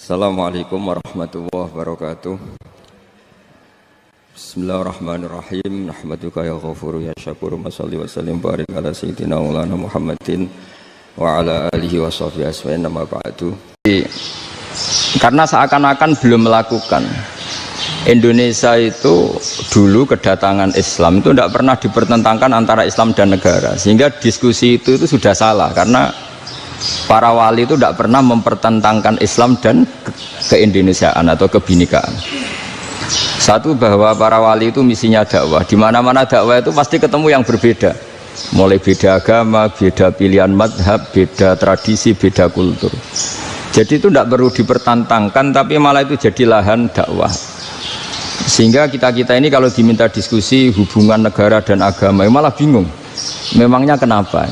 Assalamualaikum warahmatullahi wabarakatuh. Bismillahirrahmanirrahim. Nahmaduka ya ghafuru ya syakuru. Mashalli wa sallim barik ala sayyidina maulana Muhammadin wa ala alihi wa sahbihi asma'in nama ba'du. Karena seakan-akan belum melakukan, Indonesia itu dulu kedatangan Islam itu tidak pernah dipertentangkan antara Islam dan negara, sehingga diskusi itu sudah salah karena para wali itu tidak pernah mempertentangkan Islam dan keindonesiaan atau kebinekaan. Satu, bahwa para wali itu misinya dakwah. Di mana-mana dakwah itu pasti ketemu yang berbeda, mulai beda agama, beda pilihan madhab, beda tradisi, beda kultur. Jadi itu tidak perlu dipertentangkan, tapi malah itu jadi lahan dakwah. Sehingga kita ini kalau diminta diskusi hubungan negara dan agama malah bingung, memangnya kenapa?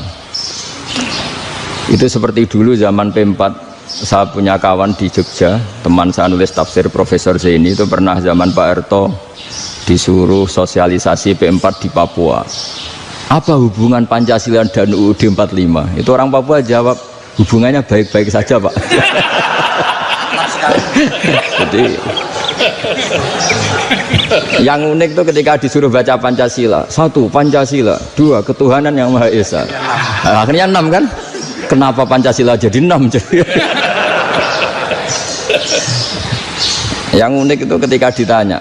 Itu seperti dulu zaman P4, saya punya kawan di Jogja, teman saya nulis tafsir Profesor Zaini, itu pernah zaman Pak Erto disuruh sosialisasi P4 di Papua. Apa hubungan Pancasila dan UUD 45? Itu orang Papua jawab, hubungannya baik-baik saja Pak. Jadi yang unik itu ketika disuruh baca Pancasila, 1 Pancasila, 2 ketuhanan yang Maha Esa. Nah, akhirnya 6 kan? Kenapa Pancasila jadi 6? Yang unik itu ketika ditanya,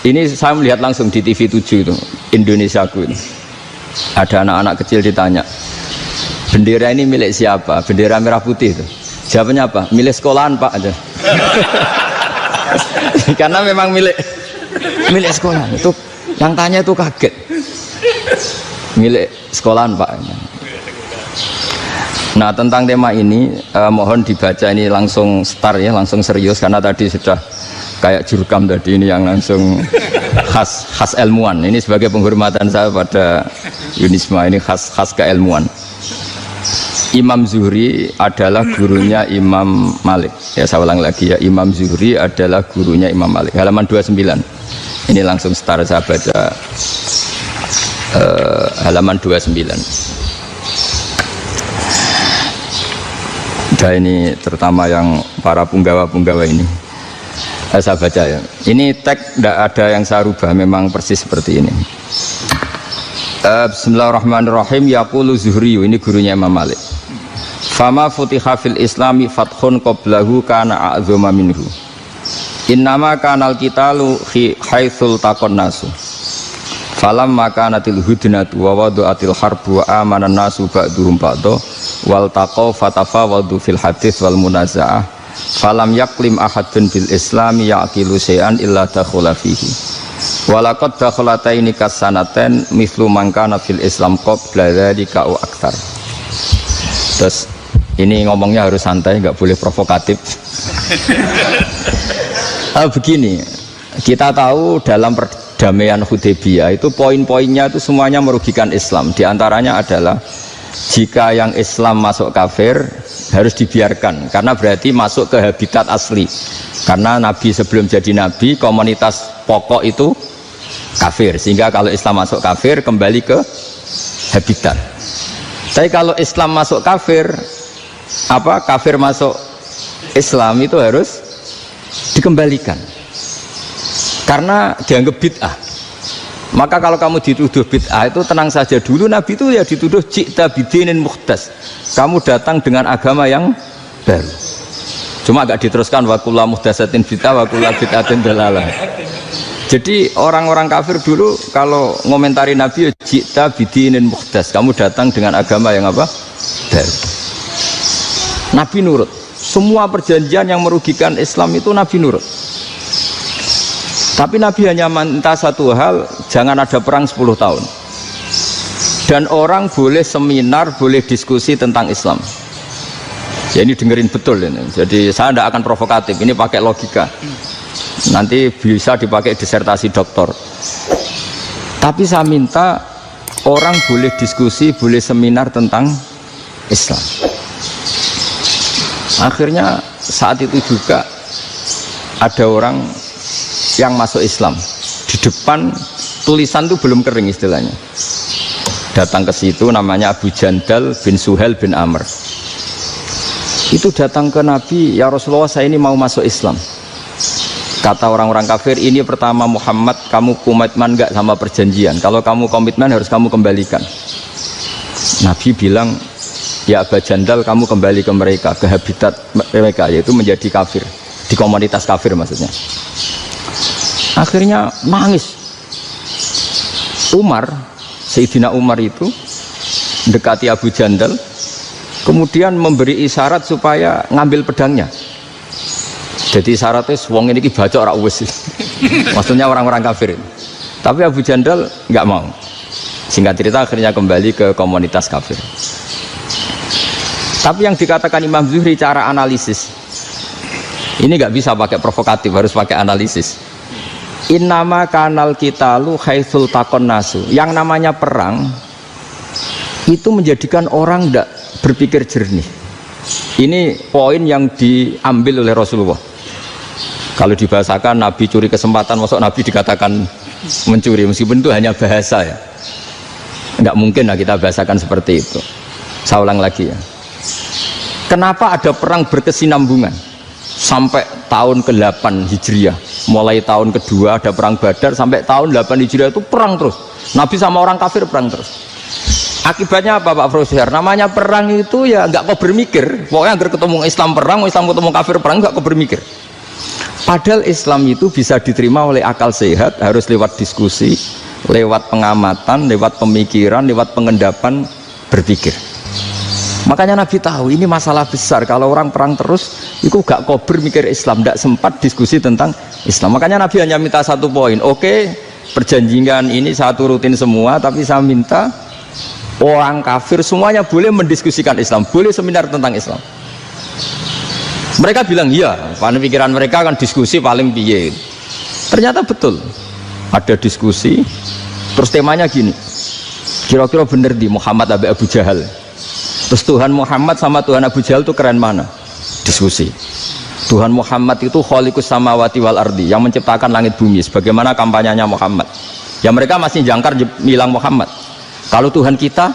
ini saya melihat langsung di TV 7 itu, Indonesiaku ini, ada anak-anak kecil ditanya, bendera ini milik siapa? Bendera merah putih itu. Jawabannya apa? Milik sekolahan Pak aja. Karena memang milik sekolahan. Itu yang tanya itu kaget. Milik sekolahan Pak. Nah, tentang tema ini mohon dibaca ini langsung start ya, langsung serius, karena tadi sudah kayak jurkam tadi, ini yang langsung khas ilmuwan. Ini sebagai penghormatan saya pada Yunisma, ini khas keilmuan. Imam Zuhri adalah gurunya Imam Malik. Ya, saya ulang lagi ya, Imam Zuhri adalah gurunya Imam Malik. Halaman 29. Ini langsung start, saya baca halaman 29. Nah, ini terutama yang para punggawa-punggawa ini, saya baca ya. Ini teks tidak ada yang saya rubah, memang persis seperti ini. Bismillahirrahmanirrahim. Yaqulu Zuhri, ini gurunya Imam Malik. Fama futiha fil islami fathun qablahu kana a'zama minhu. Innama kanal qitalu haitsul taqon nasu. Falam makanatil hudnatu wa wadu'atil harbu wa amanan nasu ba'duhum ba'du wal taqaw fatafawadu fil hadits wal munaza'ah falam yaklim ahadun bil islami yaqilu syai'an illa dakhula fihi walaqad dakhalataini kasanaten mithlu man kana fil islam qabla dzalika au aktsar. Terus ini ngomongnya harus santai, nggak boleh provokatif. Begini, kita tahu dalam perdamaian Hudaybiyah itu poin-poinnya itu semuanya merugikan Islam. Di antaranya adalah jika yang Islam masuk kafir harus dibiarkan, karena berarti masuk ke habitat asli. Karena Nabi sebelum jadi Nabi, komunitas pokok itu kafir, sehingga kalau Islam masuk kafir kembali ke habitat. Tapi kalau Islam masuk kafir, kafir masuk Islam itu harus dikembalikan karena dianggap bid'ah. Maka kalau kamu dituduh bid'ah itu tenang saja dulu, Nabi itu ya dituduh ji'ta bidinin muhdas, kamu datang dengan agama yang baru. Cuma agak diteruskan wa kullu muhdasatin bid'ah wa kullu bid'atin dalalah. Jadi orang-orang kafir dulu kalau ngomentari Nabi, ji'ta bidinin muhdas, kamu datang dengan agama yang apa? Baru. Nabi nurut. Semua perjanjian yang merugikan Islam itu Nabi nurut. Tapi Nabi hanya minta satu hal, jangan ada perang 10 tahun. Dan orang boleh seminar, boleh diskusi tentang Islam. Ya, ini dengerin betul ini. Jadi saya tidak akan provokatif, ini pakai logika. Nanti bisa dipakai disertasi doktor. Tapi saya minta orang boleh diskusi, boleh seminar tentang Islam. Akhirnya saat itu juga ada orang yang masuk Islam. Di depan tulisan itu belum kering istilahnya. Datang ke situ, namanya Abu Jandal bin Suhail bin Amr. itu datang ke Nabi, ya Rasulullah saya ini mau masuk Islam. Kata orang-orang kafir, ini pertama Muhammad, kamu komitmen enggak sama perjanjian? Kalau kamu komitmen harus kamu kembalikan. Nabi bilang, ya Aba Jandal kamu kembali ke mereka, ke habitat mereka, yaitu menjadi kafir, di komunitas kafir maksudnya. Akhirnya nangis. Umar, Sayyidina Umar itu mendekati Abu Jandal, kemudian memberi isyarat supaya ngambil pedangnya. Jadi isyaratnya wong ini baca ora wis. Maksudnya orang-orang kafir. Tapi Abu Jandal nggak mau. Singkat cerita akhirnya kembali ke komunitas kafir. Tapi yang dikatakan Imam Zuhri cara analisis ini nggak bisa pakai provokatif, harus pakai analisis. Innama kanal qitalu haitsul taqon nasu. Yang namanya perang itu menjadikan orang tidak berpikir jernih. Ini poin yang diambil oleh Rasulullah. Kalau dibahasakan Nabi curi kesempatan, masuk Nabi dikatakan mencuri, meskipun itu hanya bahasa ya. Enggak mungkin lah kita bahasakan seperti itu. Saya ulang lagi ya. Kenapa ada perang berkesinambungan sampai tahun ke-8 Hijriah? Mulai tahun kedua ada perang Badar sampai tahun 8 Hijriah itu perang terus. Nabi sama orang kafir perang terus. Akibatnya apa Pak Profesor? Namanya perang itu ya nggak kau bermikir. Pokoknya agar ketemu Islam perang, Islam ketemu kafir perang nggak kau bermikir. Padahal Islam itu bisa diterima oleh akal sehat, harus lewat diskusi, lewat pengamatan, lewat pemikiran, lewat pengendapan berpikir. Makanya Nabi tahu ini masalah besar. Kalau orang perang terus, itu gak kober mikir Islam, tidak sempat diskusi tentang Islam. Makanya Nabi hanya minta satu poin. Oke, perjanjian ini saya turutin semua, tapi saya minta orang kafir semuanya boleh mendiskusikan Islam, boleh seminar tentang Islam. Mereka bilang iya, karena pikiran mereka kan diskusi paling piye. Ternyata betul, ada diskusi. Terus temanya gini, kira-kira bener di Muhammad Abu Jahal. Terus Tuhan Muhammad sama Tuhan Abu Jahal itu keren mana? Diskusi. Tuhan Muhammad itu khaliqus samawati wal ardi, yang menciptakan langit bumi. Sebagaimana kampanyenya Muhammad. Ya mereka masih jangkar bilang Muhammad. Kalau Tuhan kita,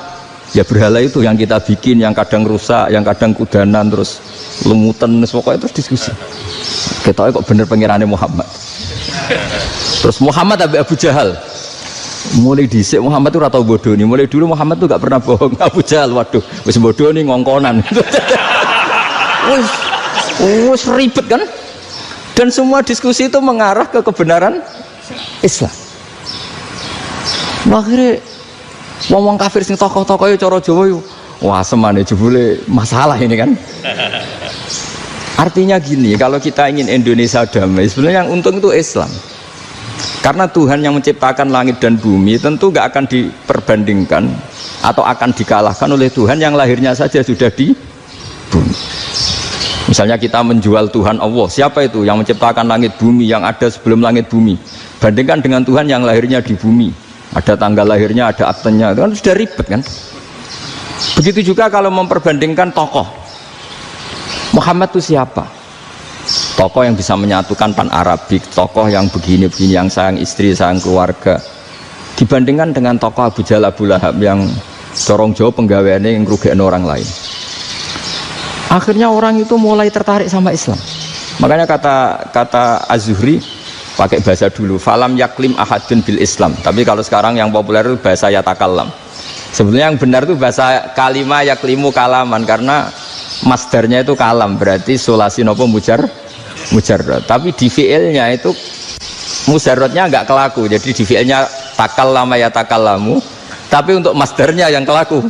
ya berhala itu yang kita bikin, yang kadang rusak, yang kadang kudanan, terus lumutan, pokoknya terus diskusi. Kita kok bener pengirannya Muhammad. Terus Muhammad Abu Jahal. Mulai dhisik Muhammad itu ratau bodoh nih. Mulai dulu Muhammad tuh gak pernah bohong. Abu Jahal, waduh, wis bodoh nih ngongkonan. Wis ribet kan? Dan semua diskusi itu mengarah ke kebenaran Islam. Akhirnya ngomong kafir sing tokoh-tokoh cara Jawa yo, wah semane jebule masalah ini kan. Artinya gini, kalau kita ingin Indonesia damai, sebenarnya yang untung itu Islam. Karena Tuhan yang menciptakan langit dan bumi tentu gak akan diperbandingkan atau akan dikalahkan oleh Tuhan yang lahirnya saja sudah di bumi. Misalnya kita menjual Tuhan Allah, siapa itu yang menciptakan langit bumi, yang ada sebelum langit bumi, bandingkan dengan Tuhan yang lahirnya di bumi, ada tanggal lahirnya, ada aktenya, itu kan sudah ribet kan. Begitu juga kalau memperbandingkan tokoh, Muhammad itu siapa? Tokoh yang bisa menyatukan pan Arabik, tokoh yang begini-begini, yang sayang istri, sayang keluarga, dibandingkan dengan tokoh Abu Jahal, Abu Lahab yang corong jauh penggaweannya yang ngerugikan orang lain. Akhirnya orang itu mulai tertarik sama Islam. Makanya kata Az-Zuhri pakai bahasa dulu, falam yaklim ahadun bil Islam. Tapi kalau sekarang yang populer itu bahasa yatakallam. Sebenarnya yang benar itu bahasa kalimah yaklimu kalaman, karena masdarnya itu kalam, berarti sulasi nopo mujarrad. Tapi di fiilnya itu mujarradnya enggak kelaku. Jadi di fiilnya takallama ya takallamu, tapi untuk masdarnya yang kelaku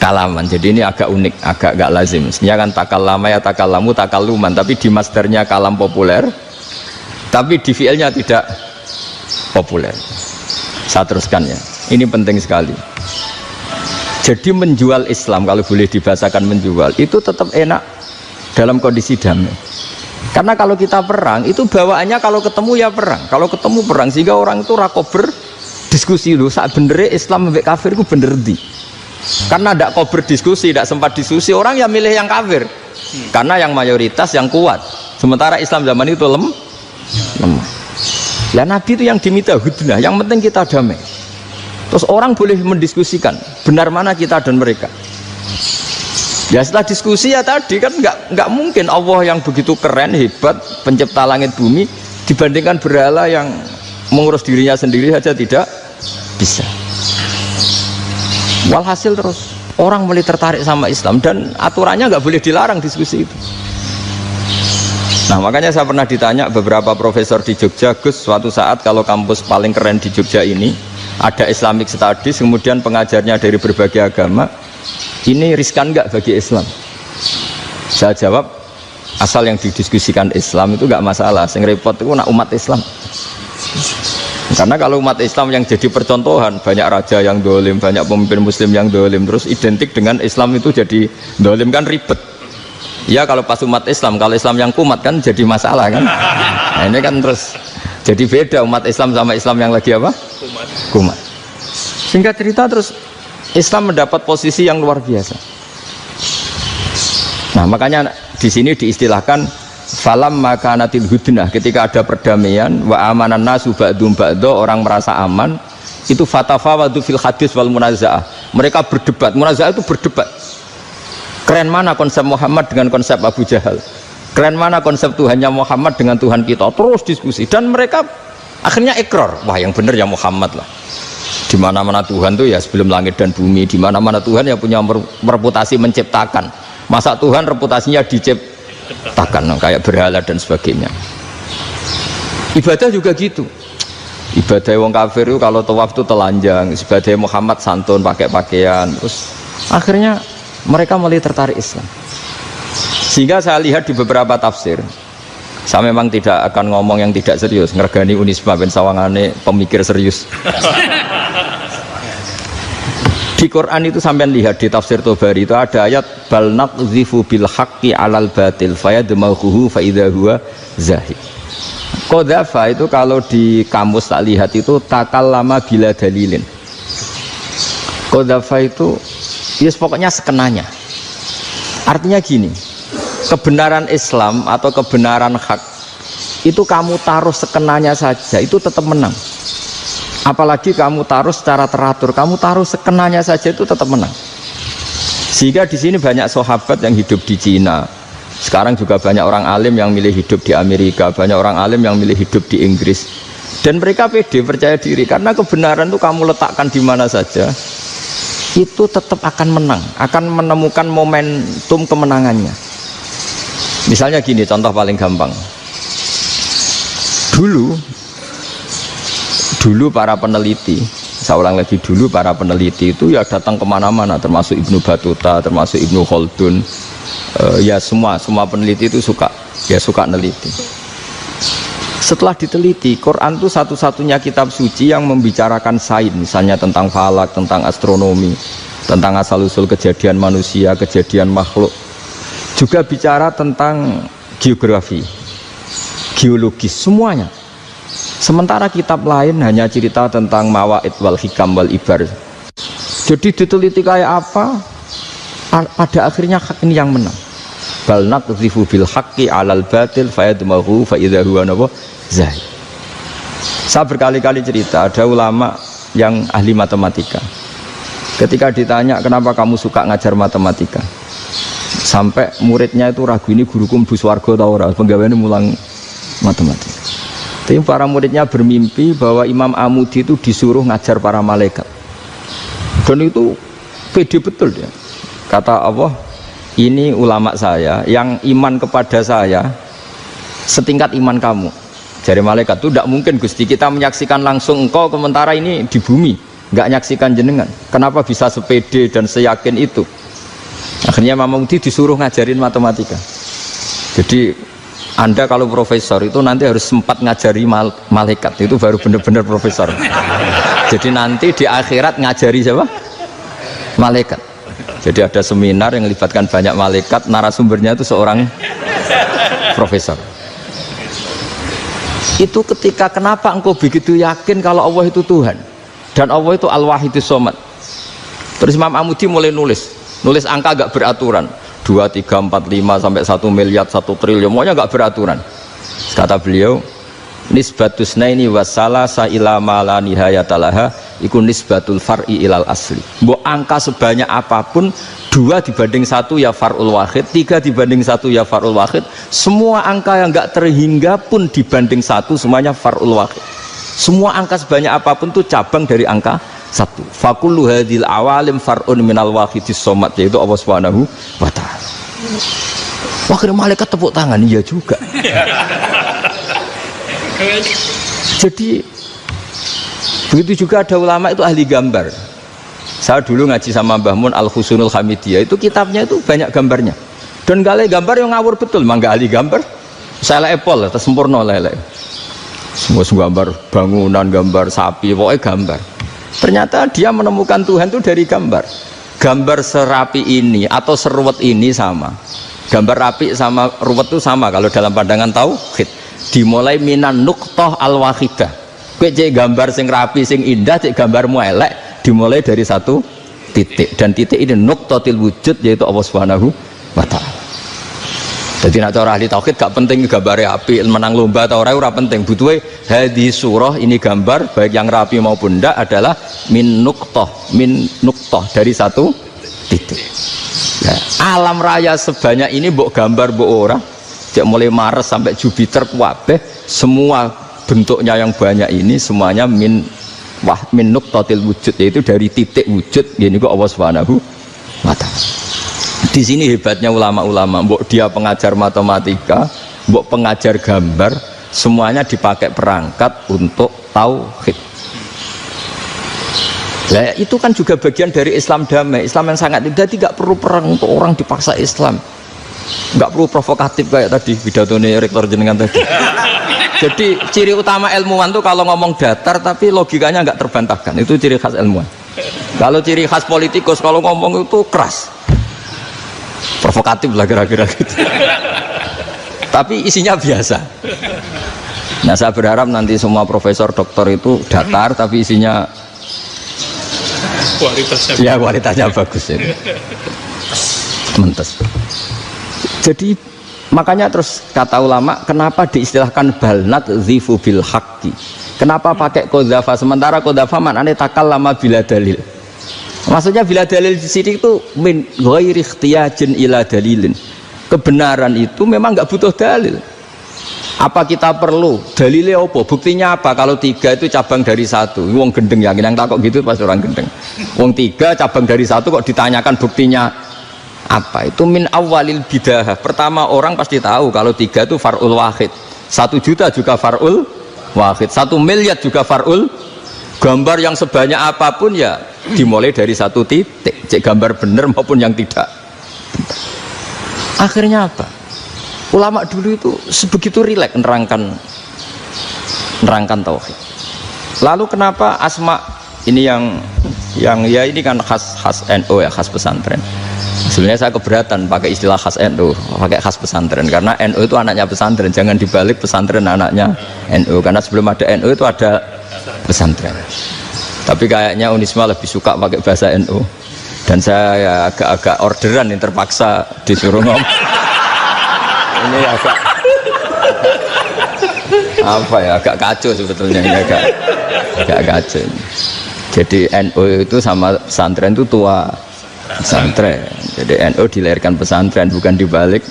kalaman. Jadi ini agak unik, agak enggak lazim. Sebenarnya kan takallama ya takallamu takalluman, tapi di masdarnya kalam populer, tapi di fiilnya tidak populer. Saya teruskan ya. Ini penting sekali. Jadi menjual Islam, kalau boleh dibahasakan menjual, itu tetap enak dalam kondisi damai. Karena kalau kita perang, itu bawaannya kalau ketemu ya perang. Kalau ketemu perang, sehingga orang itu rakober diskusi dulu. Saat bener Islam sampai kafir itu bener di. Karena tidak kober diskusi, tidak sempat diskusi, orang yang milih yang kafir. Karena yang mayoritas yang kuat. Sementara Islam zaman itu lemah. Lah Nabi itu yang diminta hudnah, yang penting kita damai. Terus orang boleh mendiskusikan benar mana kita dan mereka. Ya setelah diskusi ya tadi kan nggak mungkin Allah yang begitu keren hebat pencipta langit bumi dibandingkan berhala yang mengurus dirinya sendiri saja tidak bisa. Walhasil terus orang mulai tertarik sama Islam dan aturannya nggak boleh dilarang diskusi itu. Nah makanya saya pernah ditanya beberapa profesor di Jogja, Gus suatu saat kalau kampus paling keren di Jogja ini ada Islamic Studies kemudian pengajarnya dari berbagai agama, ini riskan nggak bagi Islam? Saya jawab asal yang didiskusikan Islam itu nggak masalah, yang repot itu nak umat Islam. Karena kalau umat Islam yang jadi percontohan, banyak raja yang dolim, banyak pemimpin muslim yang dolim, terus identik dengan Islam itu jadi dolim kan ribet. Ya kalau pas umat Islam, kalau Islam yang kumat kan jadi masalah kan. Nah ini kan terus jadi beda umat Islam sama Islam yang lagi apa? Kumat. Singkat cerita terus Islam mendapat posisi yang luar biasa. Nah makanya di sini diistilahkan falam makanatil hudnah, ketika ada perdamaian wa amanan nasu ba'dum ba'do, orang merasa aman, itu fatafawadu fil hadis wal munazaah, mereka berdebat. Munazaah itu berdebat, keren mana konsep Muhammad dengan konsep Abu Jahal, keren mana konsep Tuhannya Muhammad dengan Tuhan kita, terus diskusi dan mereka akhirnya ikrar, wah yang benar ya Muhammad lah. Di mana-mana Tuhan tuh ya sebelum langit dan bumi, di mana-mana Tuhan ya punya reputasi menciptakan, masa Tuhan reputasinya diciptakan kayak berhala dan sebagainya. Ibadah juga gitu, ibadah wong kafir itu kalau tawaf itu telanjang, ibadah Muhammad santun pakai pakaian, terus akhirnya mereka mulai tertarik Islam. Sehingga saya lihat di beberapa tafsir, saya memang tidak akan ngomong yang tidak serius, ngergani Unisba ben sawangane pemikir serius. Di Quran itu sampean lihat di tafsir Tobari itu ada ayat bal naqdhifu bil haqqi 'alal batil fayadmaghuhu fa idza huwa zahid. Qadhafa itu kalau di kamus tak lihat itu takallama bila dalilin. Qadhafa itu ya pokoknya sekenanya. Artinya gini, kebenaran Islam atau kebenaran hak itu kamu taruh sekenanya saja itu tetap menang. Apalagi kamu taruh secara teratur, kamu taruh sekenanya saja itu tetap menang. Sehingga di sini banyak sahabat yang hidup di Cina. Sekarang juga banyak orang alim yang milih hidup di Amerika, banyak orang alim yang milih hidup di Inggris. Dan mereka pede, percaya diri karena kebenaran itu kamu letakkan di mana saja, itu tetap akan menang, akan menemukan momentum kemenangannya. Misalnya gini, contoh paling gampang. Dulu para peneliti, saya ulang lagi, dulu para peneliti itu ya datang kemana-mana, termasuk Ibnu Battuta, termasuk Ibnu Khaldun, ya semua peneliti itu suka neliti. Setelah diteliti, Quran itu satu-satunya kitab suci yang membicarakan sains, misalnya tentang falak, tentang astronomi, tentang asal-usul kejadian manusia, kejadian makhluk, juga bicara tentang geografi, geologis, semuanya. Sementara kitab lain hanya cerita tentang mawaid wal hikam wal ibar. Jadi diteliti kayak apa, pada akhirnya hak ini yang menang. Bal naqdhifu bil haqqi 'alal batil fayadmaghu fa idza huwa zahid. Saya berkali-kali cerita, ada ulama yang ahli matematika. Ketika ditanya kenapa kamu suka ngajar matematika, sampai muridnya itu ragu, ini guruku mlebu swarga ta ora, penggaweane mulang matematika. Tapi para muridnya bermimpi bahwa Imam Amudi itu disuruh ngajar para malaikat. Dan itu pede betul dia. Kata Allah, ini ulama saya yang iman kepada saya setingkat iman kamu. Jadi malaikat itu tidak mungkin Gusti, kita menyaksikan langsung engkau sementara ini di bumi, nggak nyaksikan jenengan. Kenapa bisa sepede dan seyakin itu? Akhirnya Imam Amudi disuruh ngajarin matematika. Jadi Anda kalau profesor itu nanti harus sempat ngajari malaikat, itu baru benar-benar profesor. Jadi nanti di akhirat ngajari siapa? Malaikat. Jadi ada seminar yang melibatkan banyak malaikat, narasumbernya itu seorang profesor. Itu ketika kenapa engkau begitu yakin kalau Allah itu Tuhan dan Allah itu Al-Wahidus Shomad. Terus Imam Amudi mulai nulis angka agak beraturan. 2, 3, 4, 5 sampai 1 miliar, 1 triliun, semuanya enggak beraturan. Kata beliau, nisbatus naini wasalasa ila ma la nihayatalaha iku nisbatul far'i ilal asli. Mbok angka sebanyak apapun 2 dibanding 1 ya far'ul wahid, 3 dibanding 1 ya far'ul wahid. Semua angka yang enggak terhingga pun dibanding 1 semuanya far'ul wahid. Semua angka sebanyak apapun itu cabang dari angka 1. Fakullu hadhil awalim far'un minal wahidis somad, yaitu Allah Subhanahu wa ta'ala. Akhirnya malaikat tepuk tangan, iya juga. Jadi begitu juga ada ulama itu ahli gambar. Saya dulu ngaji sama Mbah Mun Al-Husunul Hamidiyah, itu kitabnya itu banyak gambarnya. Dan gale gambar yang ngawur betul, mangga ahli gambar. Saya epol, terus sempurna lele. Semua gambar bangunan, gambar sapi, pokoknya gambar. Ternyata dia menemukan Tuhan itu dari gambar. Gambar serapi ini atau seruwet ini sama. Gambar rapi sama ruwet itu sama kalau dalam pandangan tauhid. Dimulai minan nuqtah al-wahidah. Kowe cek gambar sing rapi, sing indah, cek gambarmu elek, dimulai dari 1 titik. Dan titik ini nuqtatil wujud, yaitu Allah Subhanahu wa ta'ala. Jadi nak cara ahli tauhid gak penting gambare apik, menang lomba atau ora penting. Butuhe hadis surah ini gambar baik yang rapi maupun ndak adalah min nuqtah dari 1 titik. Ya, alam raya sebanyak ini mbok gambar mbok ora, cek mulai Mars sampai Jupiter kabeh semua bentuknya yang banyak ini semuanya min nuqtatil wujud, yaitu dari titik wujud, ini kok Allah Subhanahu wa ta'ala. Di sini hebatnya ulama-ulama, mbok dia pengajar matematika, mbok pengajar gambar, semuanya dipakai perangkat untuk tauhid. Nah, itu kan juga bagian dari Islam damai, Islam yang sangat tidak perlu perang untuk orang dipaksa Islam, nggak perlu provokatif kayak tadi pidatonya rektor jenengan tadi. Jadi ciri utama ilmuwan tuh kalau ngomong datar tapi logikanya nggak terbantahkan, itu ciri khas ilmuwan. Kalau ciri khas politikus kalau ngomong itu keras, provokatif lah kira-kira gitu. Tapi isinya biasa. Nah saya berharap nanti semua profesor doktor itu datar tapi isinya kualitasnya bagus ya. Mentes. Jadi makanya terus kata ulama, kenapa diistilahkan balnat zifu bil haqqi? Kenapa pakai qadzafa sementara qadzafa maknane takallama bila dalil? Maksudnya bila dalil di sini itu min ghairi ikhtiyajin ila dalilin. Kebenaran itu memang enggak butuh dalil. Apa kita perlu dalilnya apa? Buktinya apa? Kalau 3 itu cabang dari 1. Wong gendeng yang takok gitu pas orang gendeng. Wong 3 cabang dari 1 kok ditanyakan buktinya apa? Itu min awalil bidahah. Pertama orang pasti tahu kalau 3 itu far'ul wahid. 1 juta juga far'ul wahid. 1 miliar juga far'ul. Gambar yang sebanyak apapun ya dimulai dari 1 titik. Cek gambar benar maupun yang tidak. Akhirnya apa? Ulama dulu itu sebegitu rileks nerangkan tauhid. Lalu kenapa asma ini yang ya ini kan khas NU ya, khas pesantren. Sebenarnya saya keberatan pakai istilah khas NU, pakai khas pesantren karena NU itu anaknya pesantren, jangan dibalik pesantren anaknya NU, karena sebelum ada NU itu ada pesantren. Tapi kayaknya Unisma lebih suka pakai bahasa NU dan saya ya agak orderan yang terpaksa disuruh ngomong. Ini agak apa ya, agak kacau sebetulnya ini, agak kacau. Jadi NU itu sama pesantren itu tua pesantren. Jadi NU dilahirkan pesantren, bukan dibalik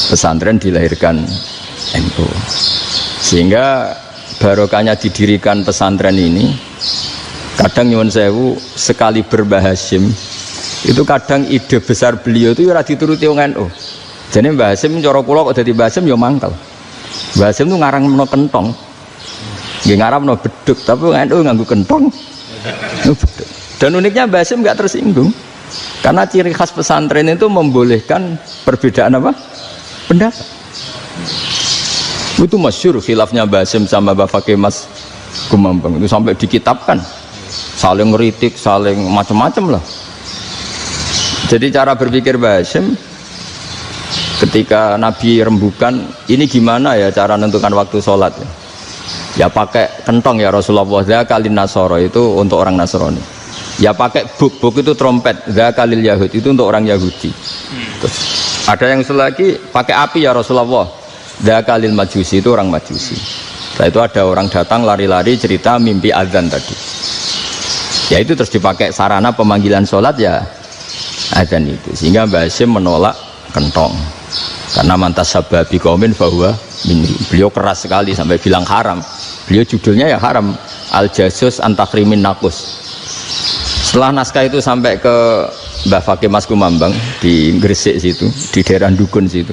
pesantren dilahirkan NU. Sehingga barokahnya didirikan pesantren ini, kadang nyuwun sewu sekali Mbah Hasyim itu kadang ide besar beliau itu ora dituruti wong NU. Jadi Mbah Hasyim cara kula kok dadi Mbah Hasyim ya mangkel. Mbah Hasyim itu ngarangno kentong. Nggih ngarangno beduk, tapi wong NU nganggo kentong. Beduk. Dan uniknya Mbah Hasyim enggak tersinggung. Karena ciri khas pesantren itu membolehkan perbedaan apa? Pendapat. Itu masyhur khilafnya Mbah Hasyim sama Mbah Fakih Mas Gumambang itu sampai dikitabkan. Saling ngeritik, saling macam-macam lah. Jadi cara berpikir Mbah Hasyim ketika Nabi rembukan, ini gimana ya cara menentukan waktu sholat ya? Ya pakai kentong ya Rasulullah, zakalin nasoro itu untuk orang Nasrani. Ya pakai buk itu trompet, zakalil Yahud itu untuk orang Yahudi. Terus ada yang lagi pakai api ya Rasulullah, zakalil Majusi itu orang Majusi. Setelah itu ada orang datang lari-lari cerita mimpi azan tadi. Ya itu terus dipakai sarana pemanggilan sholat ya adzan itu. Sehingga Mbah Hasyim menolak kentong. Karena mantas sababi qaumin fahuwa minhum. Beliau keras sekali sampai bilang haram. Beliau judulnya ya haram, Al-Jasus Antakrimin Nakus. Setelah naskah itu sampai ke Mbah Fakih Mas Kumambang di Gresik situ, di daerah Dukun situ.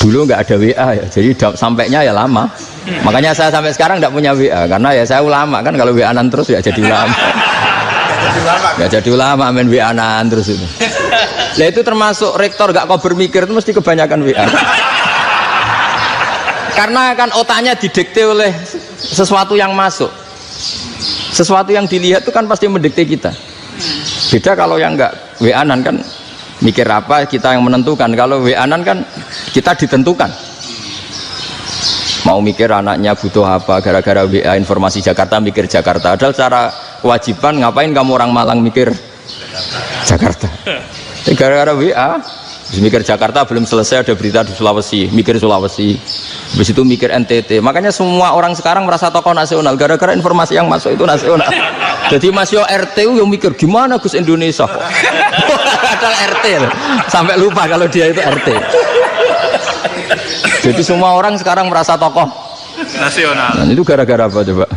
Dulu nggak ada WA ya, jadi sampainya ya lama. Makanya saya sampai sekarang nggak punya WA, karena ya saya ulama kan, kalau WA-an terus ya jadi ulama. Nggak jadi ulama, main WA-an terus itu. Nah itu termasuk rektor nggak kau bermikir itu mesti kebanyakan WA. Karena kan otaknya didikte oleh sesuatu yang masuk, sesuatu yang dilihat itu kan pasti mendikte kita. Beda kalau yang enggak WA-an kan mikir apa kita yang menentukan. Kalau WA-an kan kita ditentukan. Mau mikir anaknya butuh apa, gara-gara WA informasi Jakarta mikir Jakarta. Padahal secara kewajiban ngapain kamu orang Malang mikir Jakarta? Gara-gara WA mikir Jakarta belum selesai ada berita di Sulawesi, mikir Sulawesi. Habis itu mikir NTT. Makanya semua orang sekarang merasa tokoh nasional gara-gara informasi yang masuk itu nasional. Jadi Mas Yo RT yang mikir gimana Gus Indonesia kok. Padahal RT loh. Sampai lupa kalau dia itu RT. Jadi semua orang sekarang merasa tokoh nasional. Nah, itu gara-gara apa coba?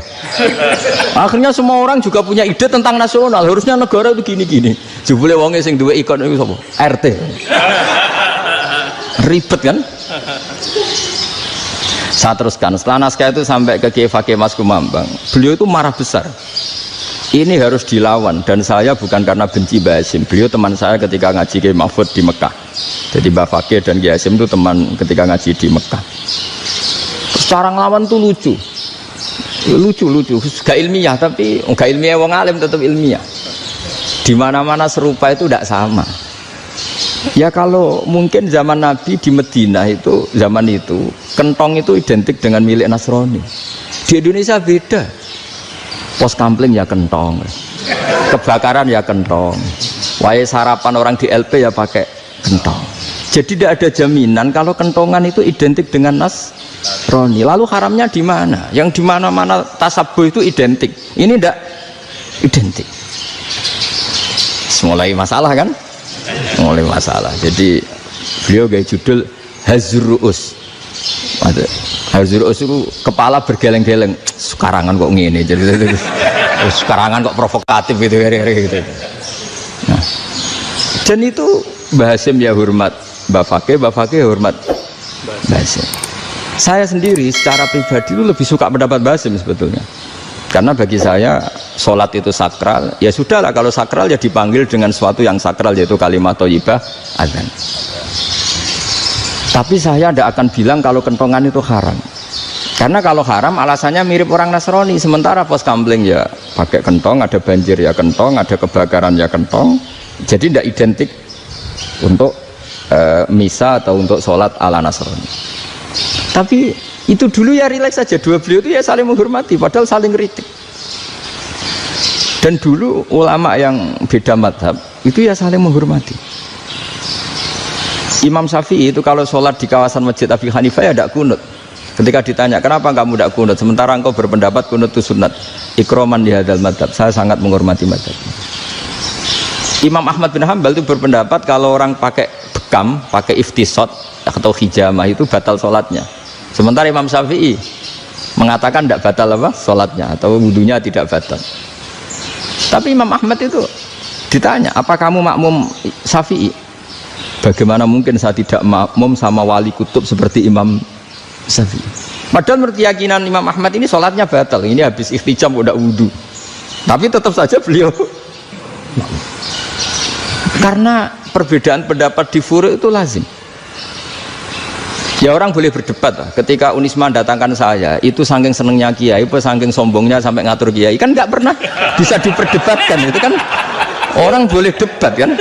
Akhirnya semua orang juga punya ide tentang nasional. Harusnya negara itu gini-gini. Jebule wonge sing duwe ikon itu sapa? RT. Ribet kan? Saya teruskan, setelah naskah itu sampai ke Kiai Fakih Mas Kumambang, beliau itu marah besar. Ini harus dilawan, dan saya bukan karena benci Mbah Hasyim. Beliau teman saya ketika ngaji Kiai Mahfud di Mekah. Jadi Mbah Fakih dan Kiai Hasyim itu teman ketika ngaji di Mekah. Secara ngelawan tuh lucu, gak ilmiah, tapi gak ilmiah wong alim tetap ilmiah. Di mana-mana serupa itu tidak sama. Ya kalau mungkin zaman Nabi di Madinah itu, zaman itu kentong itu identik dengan milik Nasrani. Di Indonesia beda. Pos kampling ya kentong, kebakaran ya kentong, wae sarapan orang di LP ya pakai kentong. Jadi tidak ada jaminan kalau kentongan itu identik dengan Nasrani. Lalu haramnya di mana? Yang di mana-mana tasabuh itu identik. Ini tidak identik. Mulai masalah kan? Mulai masalah. Jadi beliau gaya judul Hazruus. Hazruus itu kepala bergeleng-geleng. Sekarangan kok ngene. Jadi sekarangan kok provokatif gitu. Nah, dan itu Mbah Hasyim ya hormat Mbah Fakih hormat Mbah Hasyim. Saya sendiri secara pribadi itu lebih suka pendapat Mbah Hasyim sebetulnya. Karena bagi saya sholat itu sakral, ya sudahlah kalau sakral ya dipanggil dengan sesuatu yang sakral yaitu kalimat thayyibah adzan. Tapi saya tidak akan bilang kalau kentongan itu haram. Karena kalau haram alasannya mirip orang Nasrani. Sementara pos kampling ya pakai kentong, ada banjir ya kentong, ada kebakaran ya kentong. Jadi tidak identik untuk misa atau untuk sholat ala Nasrani. Tapi itu dulu ya rileks saja, dua beliau itu ya saling menghormati padahal saling kritik. Dan dulu ulama yang beda madhab itu ya saling menghormati. Imam Syafi'i itu kalau sholat di kawasan Masjid Abi Hanifah ya tidak kunut. Ketika ditanya kenapa kamu tidak kunut sementara engkau berpendapat kunut itu sunat, ikroman di hadal madhab, saya sangat menghormati madhab. Imam Ahmad bin Hanbal itu berpendapat kalau orang pakai bekam, pakai iftisot atau hijamah itu batal sholatnya. Sementara Imam Syafi'i mengatakan tidak batal apa sholatnya atau wudunya tidak batal. Tapi Imam Ahmad itu ditanya, apa kamu makmum Syafi'i? Bagaimana mungkin saya tidak makmum sama wali kutub seperti Imam Syafi'i? Padahal menurut keyakinan Imam Ahmad ini sholatnya batal. Ini habis ikhtijam udah wudu. Tapi tetap saja beliau karena perbedaan pendapat di furu' itu lazim. Ya orang boleh berdebat lah. Ketika Unisma datangkan saya, itu saking senengnya kiai, apa saking sombongnya sampai ngatur kiai, kan nggak pernah bisa diperdebatkan. Itu kan orang boleh debat kan?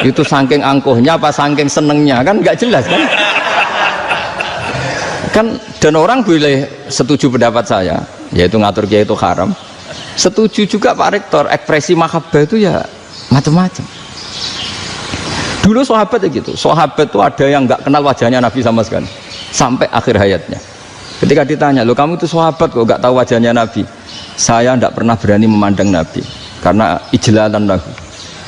Itu saking angkuhnya apa saking senengnya kan nggak jelas kan? Kan dan orang boleh setuju pendapat saya, yaitu ngatur kiai itu haram. Setuju juga Pak Rektor, ekspresi mahabbah itu ya macam-macam. Dulu sahabat ya gitu, sahabat itu ada yang nggak kenal wajahnya Nabi sama sekali sampai akhir hayatnya. Ketika ditanya, lo kamu itu sahabat kok nggak tahu wajahnya Nabi? Saya tidak pernah berani memandang Nabi karena ijlalan Nabi.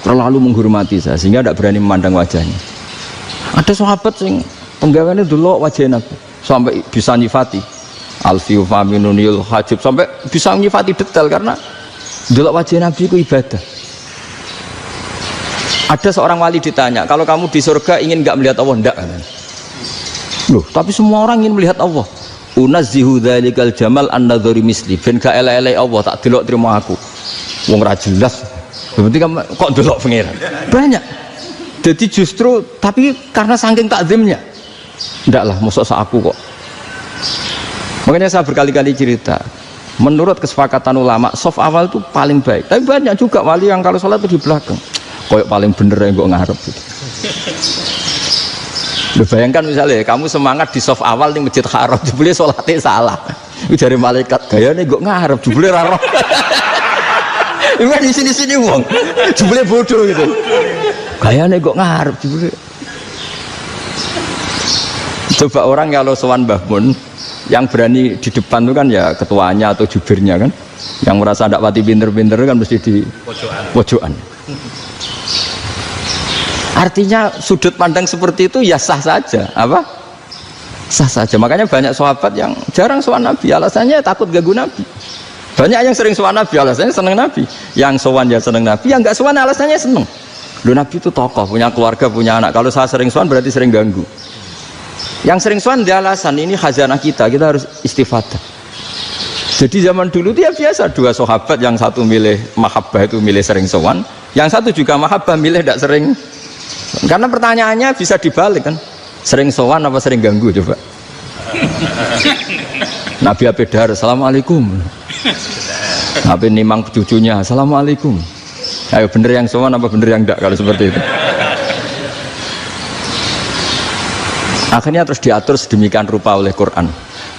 terlalu menghormati saya sehingga tidak berani memandang wajahnya. Ada sahabat sing penggaweane delok wajah Nabi sampai bisa nyifati alfiu faminunil hajib, sampai bisa nyifati detail karena delok wajah Nabi itu ibadah. Ada seorang wali ditanya, kalau kamu di surga ingin nggak melihat Allah? Enggak. Loh, tapi semua orang ingin melihat Allah. Unazzihu dzalikal jamal an-nadhari misli, ben gak elek-elek Allah tak delok terima aku. Wong ra jelas. Berarti kok delok pangeran. Banyak. Jadi justru tapi karena saking takzimnya. Ndak lah, mosok sak aku kok. Makanya saya berkali-kali cerita, menurut kesepakatan ulama, soft awal itu paling baik. Tapi banyak juga wali yang kalau sholat itu di belakang. Koyok paling bener yang kok ngarep gitu. Loh, bayangkan misalnya kamu semangat di soft awal di Masjid Haram, jebule sholatnya salah. Itu dari malaikat, gayane kok ngarep, jebule ra roh. Ini di sini-sini wong, jebule bodoh gitu. Gayane kok ngarep, jebule. Coba orang kalau sowan Mbah Mun, yang berani di depan itu kan ya ketuanya atau jubirnya kan, yang merasa tidak pati pinter-pinter kan mesti di pojokan. Artinya sudut pandang seperti itu ya sah saja, apa? Sah saja. Makanya banyak sahabat yang jarang sowan Nabi, alasannya takut ganggu Nabi. Banyak yang sering sowan Nabi, alasannya seneng Nabi. Yang sowan ya seneng Nabi, yang nggak sowan alasannya seneng. Loh, Nabi itu tokoh, punya keluarga, punya anak. Kalau saya sering sowan berarti sering ganggu. Yang sering sowan dia alasan ini khazanah kita harus istifadah. Jadi zaman dulu dia biasa, dua sahabat, yang satu milih mahabbah itu milih sering sowan, yang satu juga mahabbah milih tidak sering. Karena pertanyaannya bisa dibalik kan, sering sowan apa sering ganggu coba. Nabi Abedar, assalamualaikum. Nabi nimang cucunya, assalamualaikum. Ayo bener yang sowan apa bener yang enggak kalau seperti itu. Akhirnya terus diatur sedemikian rupa oleh Quran.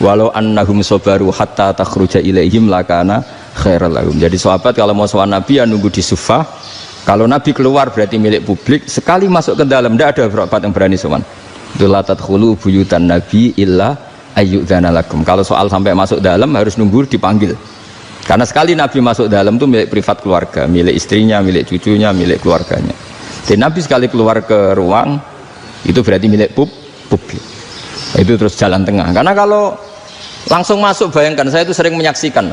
Walau annahum sabaru hatta takhruja ilaihim lakana khairal lahum. Jadi sahabat kalau mau sowan Nabi ya nunggu di Sufah. Kalau Nabi keluar berarti milik publik. Sekali masuk ke dalam tidak ada sahabat yang berani sowan. La tadkhulu buyutan Nabi illa ayyudzana lakum. Kalau soal sampai masuk dalam harus nunggu dipanggil. Karena sekali Nabi masuk dalam itu milik privat keluarga, milik istrinya, milik cucunya, milik keluarganya. Dan Nabi sekali keluar ke ruang itu berarti milik publik. Itu terus jalan tengah. Karena kalau langsung masuk, bayangkan saya itu sering menyaksikan.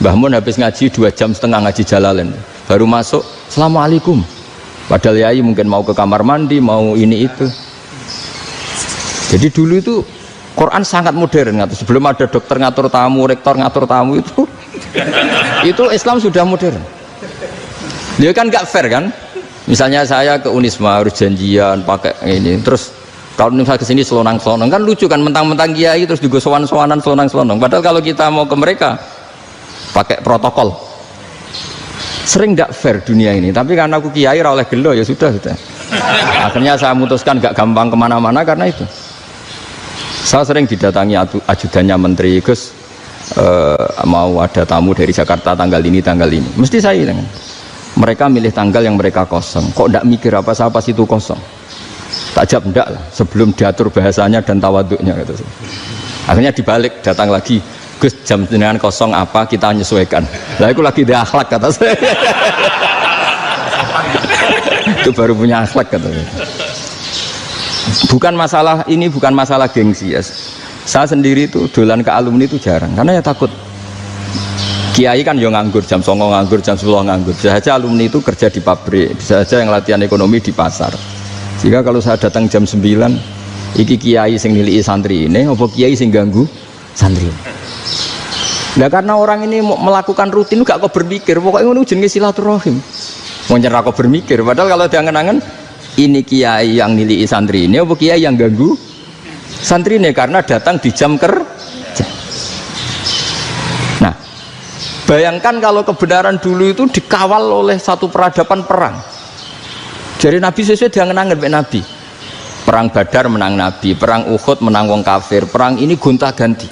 Mbah Mun habis ngaji 2,5 jam ngaji Jalalain, baru masuk, assalamualaikum. Padahal yai mungkin mau ke kamar mandi, mau ini itu. Jadi dulu itu Quran sangat modern. Sebelum ada dokter ngatur tamu, rektor ngatur tamu itu Islam sudah modern. Dia kan nggak fair kan? Misalnya saya ke Unisma harus janjian pakai ini, terus kalau misalnya kesini selonang-selonang kan lucu kan, mentang-mentang kiai terus juga sowan-sowanan selonang-selonang. Padahal kalau kita mau ke mereka pakai protokol, sering tidak fair dunia ini. Tapi karena aku kiai oleh gelo ya sudah. Akhirnya saya memutuskan gak gampang kemana-mana karena itu. Saya sering didatangi ajudannya menteri, Gus mau ada tamu dari Jakarta tanggal ini, mesti saya dengan mereka milih tanggal yang mereka kosong. Kok tidak mikir apa itu kosong? Tak jawab enggak lah, sebelum diatur bahasanya dan tawaduknya gitu. Akhirnya dibalik, datang lagi, Gus jam jenengan kosong apa, kita menyesuaikan. Lah aku lagi di akhlak kata saya. Itu baru punya akhlak kata saya. Bukan masalah ini, bukan masalah gengsi ya. Saya sendiri itu dolan ke alumni itu jarang, karena ya takut. Kiai kan yang nganggur, jam 9 nganggur, jam 10 nganggur. Bisa saja alumni itu kerja di pabrik, bisa saja yang latihan ekonomi di pasar. Jika kalau saya datang jam 9, iki kiai sing nilai santri ini, apa kiai sing ganggu santri. Nah karena orang ini melakukan rutin, gak kok berpikir, pokoknya ini jenenge silaturahim. Mau nyerah kok berpikir, padahal kalau diangen-angen, ini kiai yang nilai santri ini, apa kiai yang ganggu santri ini karena datang di jam kerja. Nah, bayangkan kalau kebenaran dulu itu dikawal oleh satu peradaban perang. Jadi Nabi sesuai diangen-angen Nabi. Perang Badar menang Nabi, perang Uhud menang wong kafir, perang ini gonta-ganti.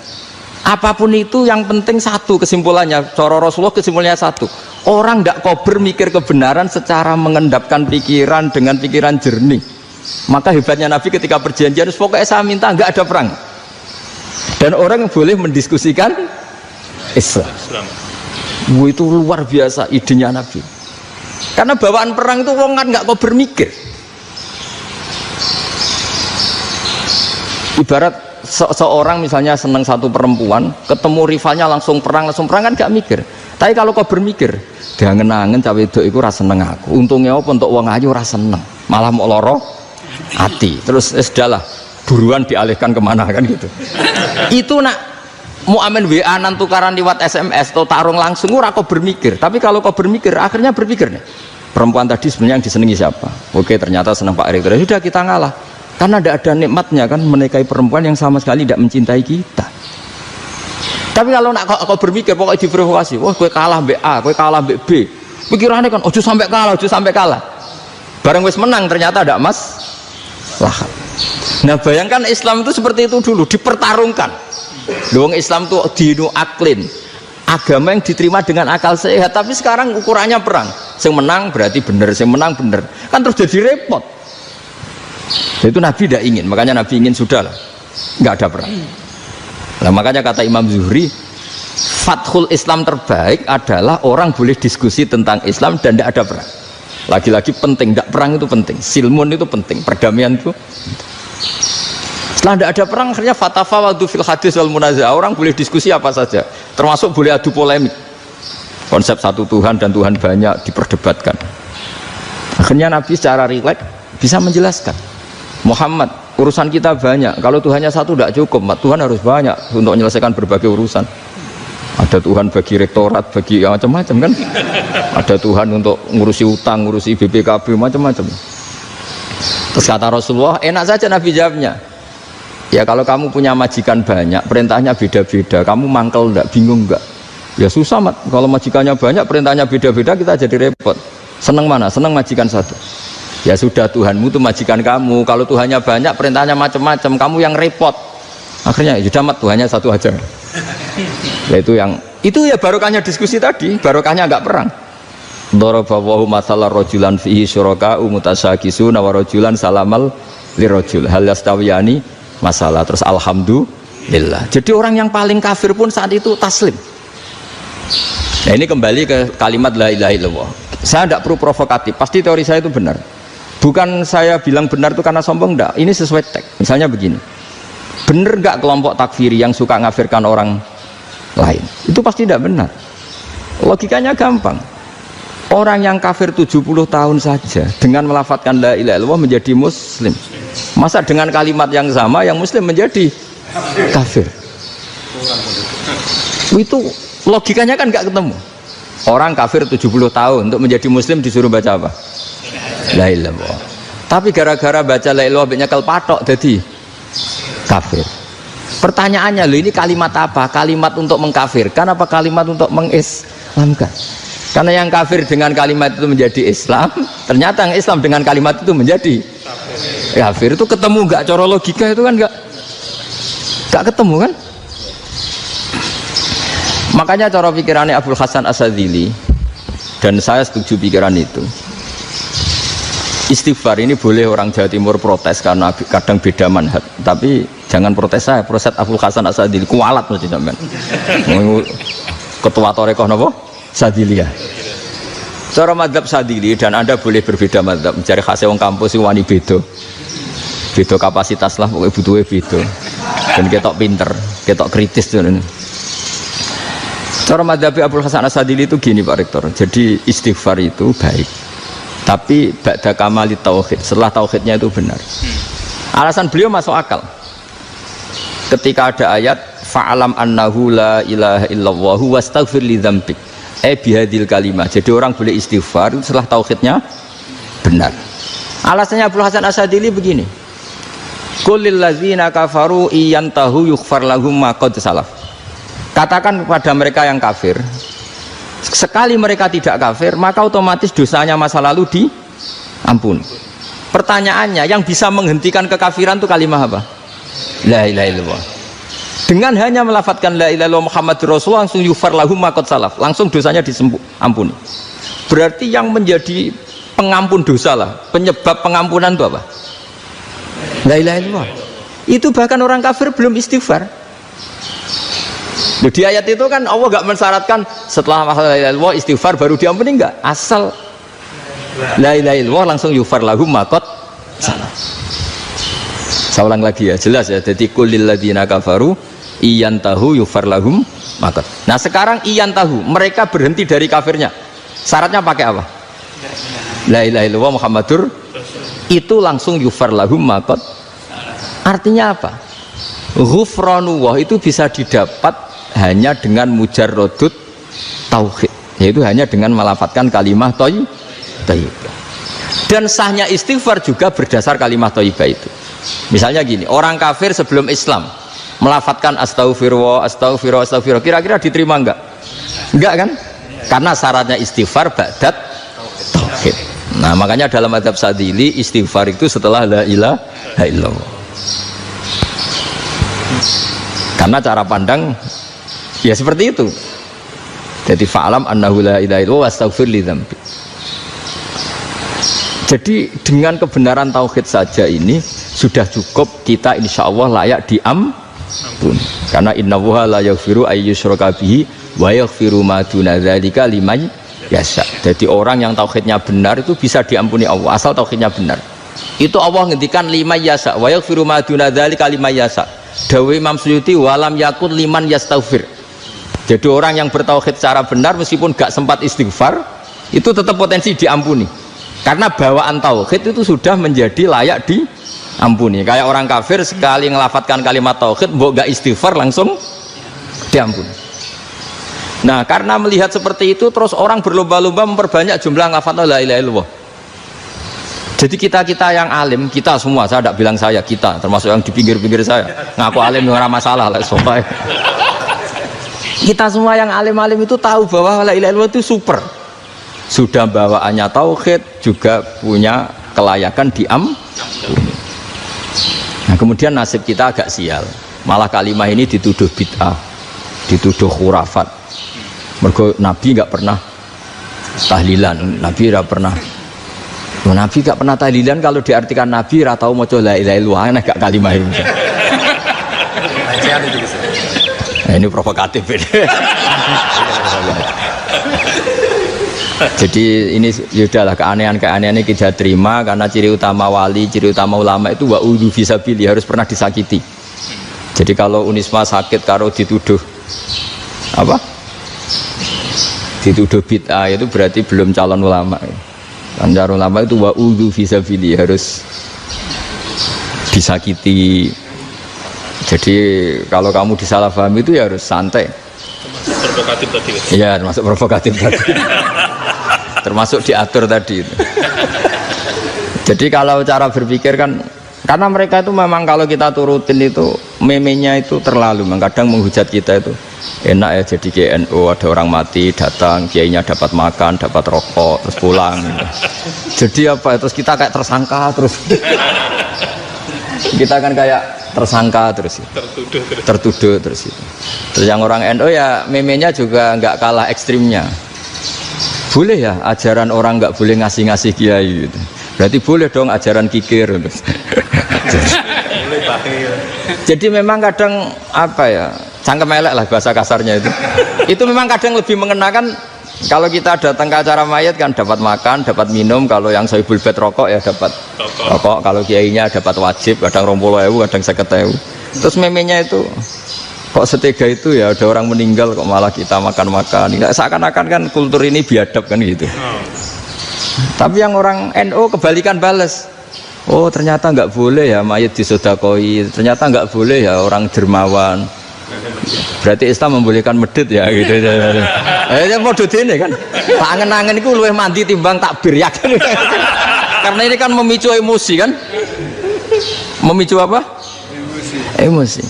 Apapun itu yang penting satu kesimpulannya, cara Rasulullah kesimpulannya satu. Orang tidak kober mikir kebenaran secara mengendapkan pikiran dengan pikiran jernih. Maka hebatnya Nabi ketika perjanjian, pokoknya saya minta nggak ada perang. Dan orang boleh mendiskusikan Islam. Itu luar biasa idenya Nabi. Karena bawaan perang itu wong kan nggak kok bermikir. Ibarat seorang misalnya seneng satu perempuan, ketemu rivalnya langsung perang kan gak mikir. Tapi kalau kau bermikir, dia ngenangen cawe wedok iku ra seneng aku. Untungnya apa untuk wong ayu ra seneng, malah mau loro hati. Terus sudahlah, buruan dialihkan kemana kan gitu. Itu nak mau amen WA-an tukaran lewat SMS atau tarung langsung ora kau bermikir. Tapi kalau kau bermikir, akhirnya berpikir nih. Perempuan tadi sebenarnya yang disenangi siapa? Oke, ternyata senang Pak Erick. Sudah kita ngalah. Karena tidak ada nikmatnya kan menikahi perempuan yang sama sekali tidak mencintai kita. Tapi kalau nak kau berpikir pokoknya diprovokasi, wah gue kalah mbek A, gue kalah mbek B. Pikirannya kan ojo sampai kalah. Bareng wis menang ternyata ada emas lah. Nah bayangkan Islam itu seperti itu dulu, dipertarungkan. Doang Islam tuh dinu aklin, agama yang diterima dengan akal sehat. Tapi sekarang ukurannya perang. Yang menang berarti benar, yang menang benar. Kan terus jadi repot. Itu Nabi tidak ingin, makanya Nabi ingin sudahlah, nggak ada perang. Nah, makanya kata Imam Zuhri, fathul Islam terbaik adalah orang boleh diskusi tentang Islam dan tidak ada perang. Lagi-lagi penting, tidak perang itu penting, silmun itu penting, perdamaian itu. Setelah tidak ada perang, akhirnya fatafawadu fil hadis wal munazah, orang boleh diskusi apa saja, termasuk boleh adu polemik. Konsep satu Tuhan dan Tuhan banyak diperdebatkan. Akhirnya Nabi secara rileks bisa menjelaskan, Muhammad, urusan kita banyak, kalau Tuhannya satu tidak cukup, Tuhan harus banyak untuk menyelesaikan berbagai urusan. Ada Tuhan bagi rektorat, bagi macam-macam kan, ada Tuhan untuk ngurusi utang, ngurusi BPKB, macam-macam. Terus kata Rasulullah, enak saja Nabi jawabnya, ya kalau kamu punya majikan banyak, perintahnya beda-beda, kamu mangkel enggak, bingung enggak? Ya susah mat, kalau majikannya banyak, perintahnya beda-beda, kita jadi repot. Seneng mana? Seneng majikan satu. Ya sudah, Tuhanmu itu majikan kamu, kalau Tuhannya banyak, perintahnya macam-macam, kamu yang repot. Akhirnya ya sudah mat, Tuhannya satu aja. Ya itu ya barokahnya diskusi tadi, barokahnya enggak perang. Daraballahu mathalan rajulan fihi syuraka'u mutasyakisuna wa rajulan salamal lirajul hal yastawiyani masalah. Terus alhamdulillah. Jadi orang yang paling kafir pun saat itu taslim. Nah ini kembali ke kalimat la ilaha illallah. Saya tidak perlu provokatif, pasti teori saya itu benar. Bukan saya bilang benar itu karena sombong, enggak. Ini sesuai teks. Misalnya begini, benar enggak kelompok takfiri yang suka ngafirkan orang lain? Itu pasti tidak benar. Logikanya gampang. Orang yang kafir 70 tahun saja dengan melafadzkan la ilaha illallah menjadi muslim. Masa dengan kalimat yang sama yang muslim menjadi kafir? Itu logikanya kan enggak ketemu. Orang kafir 70 tahun untuk menjadi muslim disuruh baca apa? La ilaha illallah. Tapi gara-gara baca la ilaha illallah nyekel patok jadi kafir. Pertanyaannya, loh ini kalimat apa? Kalimat untuk mengkafirkan apa kalimat untuk mengislamkan? Karena yang kafir dengan kalimat itu menjadi Islam, ternyata yang Islam dengan kalimat itu menjadi kafir. Itu ketemu nggak? Cara logika itu kan nggak ketemu kan? Makanya cara pikirannya Abul Hasan Asyadzili, dan saya setuju pikiran itu. Istighfar ini boleh orang Jawa Timur protes karena kadang beda manhaj, tapi jangan protes saya, protes Abul Hasan Asyadzili, kualat mesti sampean. Ketua Torekoh napa? Sadziliyah. Cara madzhab Sadzili, dan Anda boleh berbeda madzhab, mencari khasnya wong kampus sing wani beda. Beda kapasitas lah, pokoknya butuhnya beda. Dan ketok pinter, ketok kritis tuh. Cara madzhab Abul Hasan Asyadzili itu gini Pak Rektor. Jadi istighfar itu baik, tapi ba'da kamali tauhid, setelah tauhidnya itu benar. Alasan beliau masuk akal. Ketika ada ayat fa'alam annahu la ilaha illallah wastaghfir li dzambik. Bihadil kalimah. Jadi orang boleh istighfar setelah tauhidnya benar. Alasannya Abul Hasan Asyadzili begini. Qul lil ladzina kafaru iyantahu yughfar lahum ma qad salaf. Katakan kepada mereka yang kafir, sekali mereka tidak kafir, maka otomatis dosanya masa lalu diampuni. Pertanyaannya, yang bisa menghentikan kekafiran itu kalimat apa? La ilaha illallah. Dengan hanya melafadzkan la ilaha illallah Muhammadur Rasulullah, langsung yufar lahum ma qad salaf, langsung dosanya diampuni. Berarti yang menjadi pengampun dosa lah, penyebab pengampunan itu apa? La ilaha illallah. Itu bahkan orang kafir belum istighfar. Di ayat itu kan Allah gak mensyaratkan setelah la ilaha illallah istighfar baru diampuni, enggak. Asal la ilaha illallah langsung yufar lahum maqad salah. Saya ulang lagi ya, jelas ya. Jadi kulil ladzina kafaru iyan tahu yufar lahum maqad. Nah sekarang iyan tahu, mereka berhenti dari kafirnya. Syaratnya pakai apa? La ilaha illallah Muhammadur, itu langsung yufar lahum maqad. Artinya apa? Ghufranullah itu bisa didapat hanya dengan mujarrodut tauhid, yaitu hanya dengan melafadzkan kalimah thayyibah. Dan sahnya istighfar juga berdasar kalimah thayyibah itu. Misalnya gini, orang kafir sebelum Islam melafadzkan astaghfirullah, astaghfirullah, astaghfirullah, kira-kira diterima enggak? Enggak kan? Karena syaratnya istighfar ba'dat tauhid. Nah makanya dalam adab Sadili istighfar itu setelah la ilaha illallah. Karena cara pandang ya seperti itu. Jadi fa'alam annahu la ilaha illallah wastaghfir li dzambi. Jadi dengan kebenaran tauhid saja ini sudah cukup kita insya Allah layak diampuni. Karena innallaha la yaghfiru ayyusyraka bihi wa yaghfiru ma duna dzalika liman yasha. Jadi orang yang tauhidnya benar itu bisa diampuni Allah asal tauhidnya benar. Itu Allah ngendikan liman yasha wa yaghfiru ma duna dzalika liman yasha. Dawe Imam Suyuti walam yakun liman yastaghfir. Jadi orang yang bertauhid secara benar meskipun gak sempat istighfar itu tetap potensi diampuni. Karena bawaan tauhid itu sudah menjadi layak diampuni. Kayak orang kafir sekali ngelafatkan kalimat tauhid mbok gak istighfar langsung diampuni. Nah, karena melihat seperti itu terus orang berlomba-lomba memperbanyak jumlah lafaz la ilaha illallah. Jadi kita yang alim, kita semua, saya tidak bilang saya, kita termasuk yang di pinggir-pinggir saya ngaku alim dengan masalah lah, soalnya kita semua yang alim-alim itu tahu bahwa la ilaha illallah itu super, sudah bawaannya tauhid, juga punya kelayakan diampuni. Nah kemudian nasib kita agak sial, malah kalimah ini dituduh bid'ah, dituduh khurafat. Mergo Nabi nggak pernah tahlilan, Nabi nggak pernah. Nabi gak pernah tahlilan, kalau diartikan Nabi ratau maca la ilaha illallah enak gak kalimah ini. Nah, ini provokatif ini. Jadi ini sudahlah keanehan-keanehan ini kita terima karena ciri utama wali, ciri utama ulama itu wa udhu fisabilillah, harus pernah disakiti. Jadi kalau Unisma sakit karo dituduh apa? Dituduh bid'ah itu berarti belum calon ulama. Anjar ulama itu wa udhu fisabilillah, harus disakiti. Jadi kalau kamu disalahpahami itu ya harus santai. Provokatif tadi. Iya, termasuk provokatif tadi. Termasuk diatur tadi itu. Jadi kalau cara berpikir kan, karena mereka itu memang kalau kita turutin itu memenya itu terlalu, kadang menghujat kita itu enak ya jadi GNU, ada orang mati datang, kiainya dapat makan, dapat rokok, terus pulang gitu. Jadi apa, terus kita kayak tersangka terus. Kita kan kayak tersangka terus, tertuduh terus itu. Terus yang orang NU ya memenya juga nggak kalah ekstrimnya. Boleh ya ajaran orang nggak boleh ngasih kiai gitu. Berarti boleh dong ajaran kikir. Jadi memang kadang apa ya, cangkem elek lah bahasa kasarnya itu. Itu memang kadang lebih mengenakan. Kalau kita datang ke acara mayat kan dapat makan, dapat minum. Kalau yang sohibul bed rokok ya dapat rokok. Kalau kiainya dapat wajib, kadang 20.000, kadang 50.000. Terus memenya itu kok setega itu ya, ada orang meninggal kok malah kita makan-makan. Seakan-akan kan kultur ini biadab kan gitu. Tapi yang orang NU kebalikan bales. Oh ternyata nggak boleh ya mayat disodakoi, ternyata nggak boleh ya orang dermawan. Berarti Islam membolehkan medit ya gitu. Mau ini kan, angen-angen itu luwih mandi timbang takbir ya kan. Karena ini kan memicu emosi kan. Memicu apa? Emosi.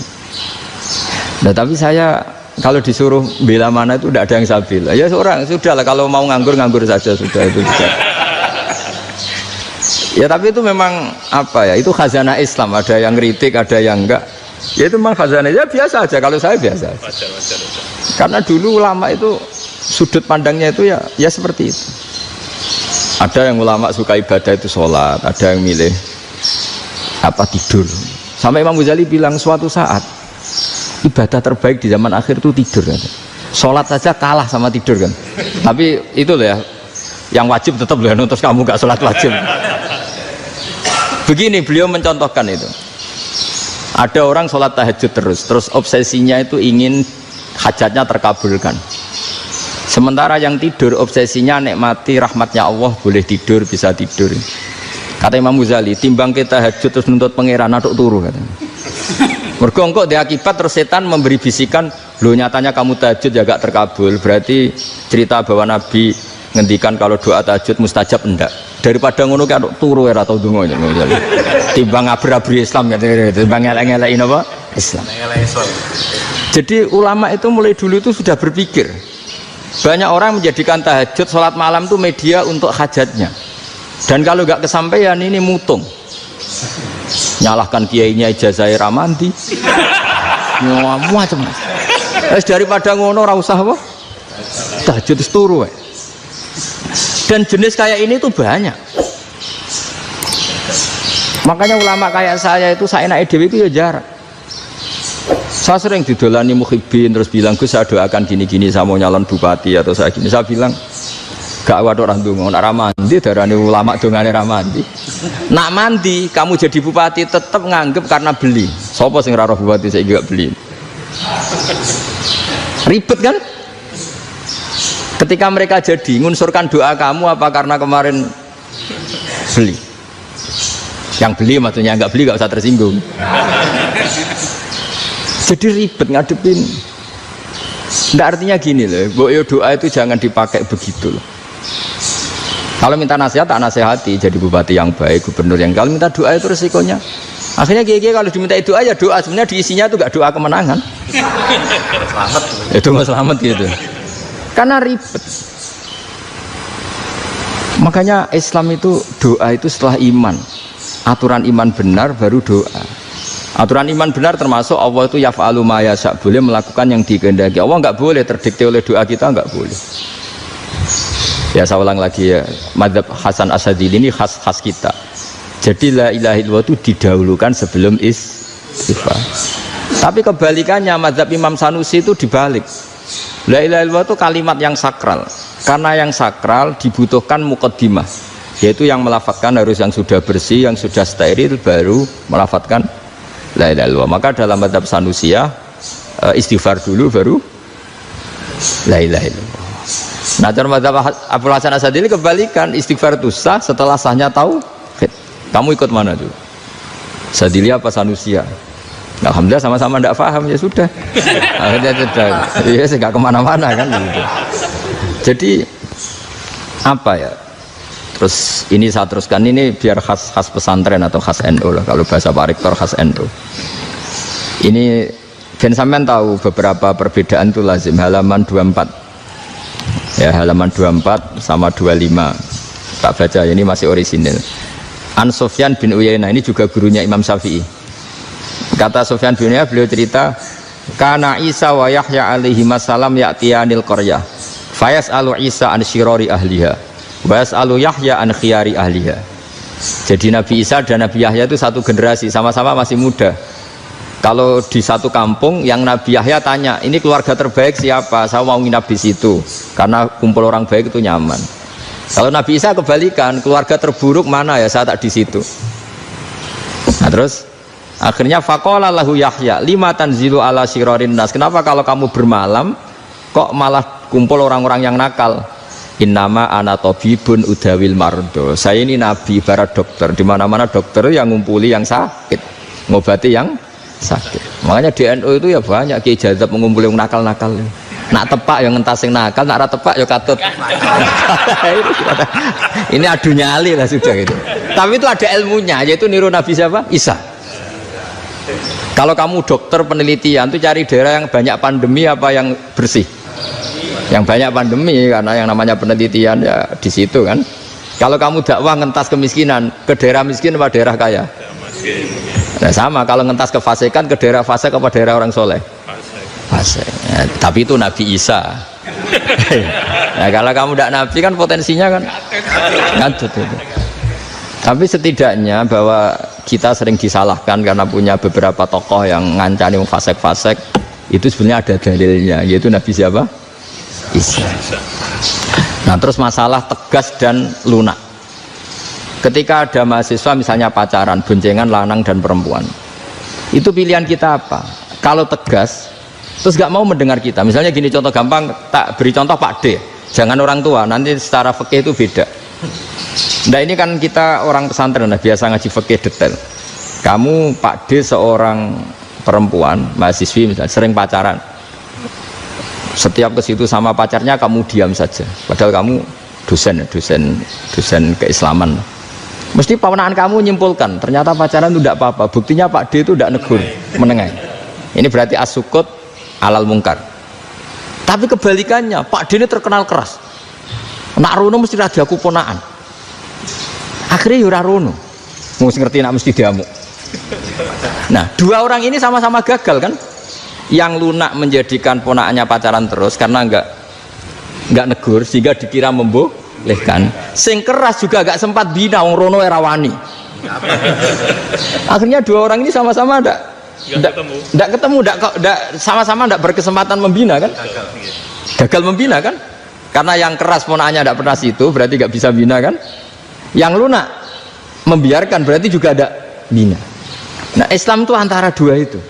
Nah tapi saya kalau disuruh bela mana itu tidak ada yang saya bela. Ya seorang sudahlah, kalau mau nganggur saja sudah itu bisa. Ya tapi itu memang apa ya, itu khazanah Islam, ada yang kritik ada yang enggak. Ya itu memang khazanah, ya biasa aja, kalau saya biasa aja. Karena dulu ulama itu sudut pandangnya itu ya seperti itu. Ada yang ulama suka ibadah itu sholat, ada yang milih apa tidur. Sampai Imam Ghazali bilang suatu saat ibadah terbaik di zaman akhir itu tidur kan. Sholat saja kalah sama tidur kan. Tapi itu loh ya, Yang wajib tetap loh, terus kamu gak sholat wajib. Begini beliau mencontohkan itu. Ada orang sholat tahajud terus obsesinya itu ingin hajatnya terkabulkan. Sementara yang tidur obsesinya nikmati rahmatnya Allah, boleh tidur, bisa tidur. Kata Imam Ghazali, timbang kita tahajud terus nuntut pangeran aduk turu katanya. Mergo engko di akibat terus setan memberi bisikan, "Loh nyatanya kamu tahajud ya gak terkabul." Berarti cerita bahwa Nabi ngendikan kalau doa tahajud mustajab enggak. Daripada ngono kan turu ora tau donga. Timbang ngabri-abri Islam timbang ngelek-ngelekin apa? Islam. Jadi ulama itu mulai dulu itu sudah berpikir. Banyak orang menjadikan tahajud salat malam itu media untuk hajatnya. Dan kalau gak kesampaian ini mutung. Nyalahkan kiainya ijazah ramandi. Macam. Daripada ngono ora usah apa? Tahajud turu. Dan jenis kayak ini tuh banyak. Makanya ulama kayak saya itu saenake dhewe itu ya jarak. Saya sering didolani muhibbin terus bilang, "Gus, saya doakan gini-gini, saya mau nyalon bupati atau saya gini." Saya bilang, "Gak waduh orang donga, nak ramandi darane ulama dongane ramandi." Nak mandi kamu jadi bupati tetap nganggep karena beli. Sopo sing ora roh bupati saya gak beli. Ribet kan? Ketika mereka jadi ngunsurkan doa kamu apa karena kemarin beli? Yang beli maksudnya, nggak beli nggak usah tersinggung. Jadi ribet ngadepin. Nggak artinya gini loh, boyo doa itu jangan dipakai begitu loh. Kalau minta nasihat tak nasihati, jadi bupati yang baik, gubernur yang. Kalau minta doa itu resikonya. Akhirnya kiai kalau diminta doa ya doa, sebenarnya diisinya itu nggak doa kemenangan. Selamat. Itu nggak selamat gitu. Karena ribet. Makanya Islam itu doa itu setelah iman. Aturan iman benar baru doa. Aturan iman benar termasuk Allah itu yaf'alu ma yasha, boleh melakukan yang dikehendaki. Allah nggak boleh terdikte oleh doa kita, nggak boleh. Ya saya ulang lagi ya, madzhab Hasan Asyadzili ini khas kita. Jadi la ilaha illallah itu didahulukan sebelum istighfar. Tapi kebalikannya madzhab Imam Sanusi itu dibalik. La ilaha illallah itu kalimat yang sakral. Karena yang sakral dibutuhkan muqaddimah, yaitu yang melafadzkan harus yang sudah bersih, yang sudah steril baru melafadzkan la ilaha illallah. Maka dalam madzhab Sanusiyah istighfar dulu baru la ilaha illallah. Nah, dalam madzhab Abdul Hasan Asyadzili kebalikan, istighfar itu sah setelah sahnya tauhid. Kamu ikut mana dulu? Asyadzili apa Sanusiyah? Alhamdulillah sama-sama tidak paham, ya sudah. Akhirnya sudah, ya nggak kemana-mana kan gitu. Jadi apa ya? Terus ini saya teruskan, ini biar khas pesantren atau khas NU lah, kalau bahasa Pak Rektor khas NU. Ini Ben sampean tahu beberapa perbedaan itu lazim, halaman 24. Ya, halaman 24 sama 25. Tak baca, ini masih orisinil. An Sufyan bin Uyainah, ini juga gurunya Imam Syafi'i. Kata Sufyan bin Uyainah, beliau cerita, kana Isa wa Yahya alaihi masalam ya'tiyanil qaryah fayas'alu Isa an syirari ahliha wa yas'alu Yahya an khiyari ahliha. Jadi Nabi Isa dan Nabi Yahya itu satu generasi, sama-sama masih muda. Kalau di satu kampung yang Nabi Yahya tanya, ini keluarga terbaik siapa? Saya mau nginap di situ karena kumpul orang baik itu nyaman. Kalau Nabi Isa kebalikan, keluarga terburuk mana ya, saya tak di situ. Nah terus akhirnya faqala lahu Yahya lima tanzilu ala syirarin nas, kenapa kalau kamu bermalam kok malah kumpul orang-orang yang nakal? Innama ana tabibun udawil mardo, saya ini nabi ibarat dokter, di mana-mana dokter yang ngumpuli yang sakit, ngobati yang sakit. Makanya di NU itu ya banyak Kiai Jazab mengumpuli yang nakal-nakal. Nak tepak yang ngentas yang nakal, nak tepak ya katut. Ini adu nyali lah sudah gitu. Tapi itu ada ilmunya, yaitu niru Nabi siapa? Isa. Kalau kamu dokter penelitian itu cari daerah yang banyak pandemi apa yang bersih? Yang banyak pandemi, karena yang namanya penelitian ya di situ kan. Kalau kamu dakwah ngentas kemiskinan, ke daerah miskin apa daerah kaya? Nah sama, kalau ngentas kefasikan, ke daerah fasik apa daerah orang soleh? Fasik. Ya, tapi itu Nabi Isa. Nah kalau kamu tidak Nabi kan potensinya kan ngadut itu. Tapi setidaknya bahwa kita sering disalahkan karena punya beberapa tokoh yang ngancani fasik-fasik, itu sebenarnya ada dalilnya, yaitu Nabi siapa? Isa. Nah terus masalah tegas dan lunak. Ketika ada mahasiswa misalnya pacaran, boncengan lanang dan perempuan, itu pilihan kita apa? Kalau tegas, terus gak mau mendengar kita. Misalnya gini contoh gampang, tak beri contoh Pak D. Jangan orang tua, nanti secara fikih itu beda. Nah ini kan kita orang pesantren, biasa ngaji fikih detail. Kamu Pak D seorang perempuan, mahasiswi misalnya, sering pacaran. Setiap ke situ sama pacarnya kamu diam saja. Padahal kamu dosen keislaman. Mesti pamanaan kamu nyimpulkan ternyata pacaran itu tidak apa-apa. Buktinya Pak D itu tidak negur, menengahi. Ini berarti as-sukut alal mungkar. Tapi kebalikannya, Pak D ini terkenal keras. Nak rono mesti rajaku ponaan. Akhirnya yura rono. Mesti ngerti nak mesti diamuk. Nah, dua orang ini sama-sama gagal kan? Yang lunak menjadikan ponaannya pacaran terus karena enggak negur sehingga dikira membolehkan. Sing keras juga gak sempat bina wong rono era wani. Akhirnya dua orang ini sama-sama enggak ketemu, sama-sama enggak berkesempatan membina kan? Gagal membina kan? Karena yang keras ponaannya enggak pernah situ, berarti enggak bisa bina kan? Yang lunak membiarkan berarti juga ada bina. Nah, Islam itu antara dua itu.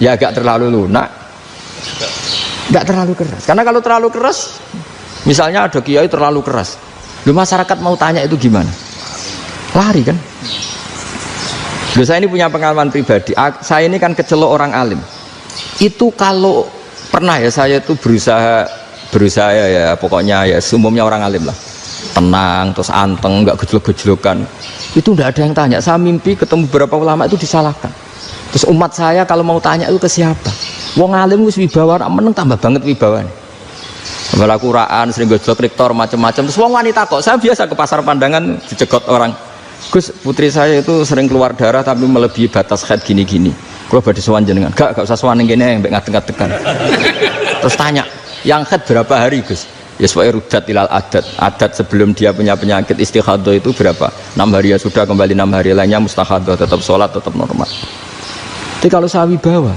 Ya agak terlalu lunak, enggak terlalu keras. Karena kalau terlalu keras, misalnya ada kiai terlalu keras, lu masyarakat mau tanya itu gimana? Lari kan? Loh, saya ini punya pengalaman pribadi. Saya ini kan kecelok orang alim. Itu kalau pernah ya saya itu berusaha ya pokoknya ya seumumnya orang alim lah. Tenang, terus anteng, enggak gejlok-gejlokan. Itu enggak ada yang tanya. Saya mimpi ketemu beberapa ulama itu disalahkan. Terus umat saya kalau mau tanya itu ke siapa? Wong alim wis wibawa, meneng tambah banget wibawane. Malah Quran sering gojlok rektor macam-macam. Terus wong wanita kok, saya biasa ke pasar pandangan dicegot orang. Gus, putri saya itu sering keluar darah tapi melebihi batas haid gini-gini. Kalau badhe sowan jenengan, gak usah sowan ning kene mbek ngadeg-ngadegan. Terus tanya, yang haid berapa hari, Gus? Ya supaya rudat ilal adat sebelum dia punya penyakit istihadah itu berapa? 6 hari ya sudah, kembali 6 hari lainnya mustahadah, tetap sholat, tetap normal. Tapi kalau saya wibawa,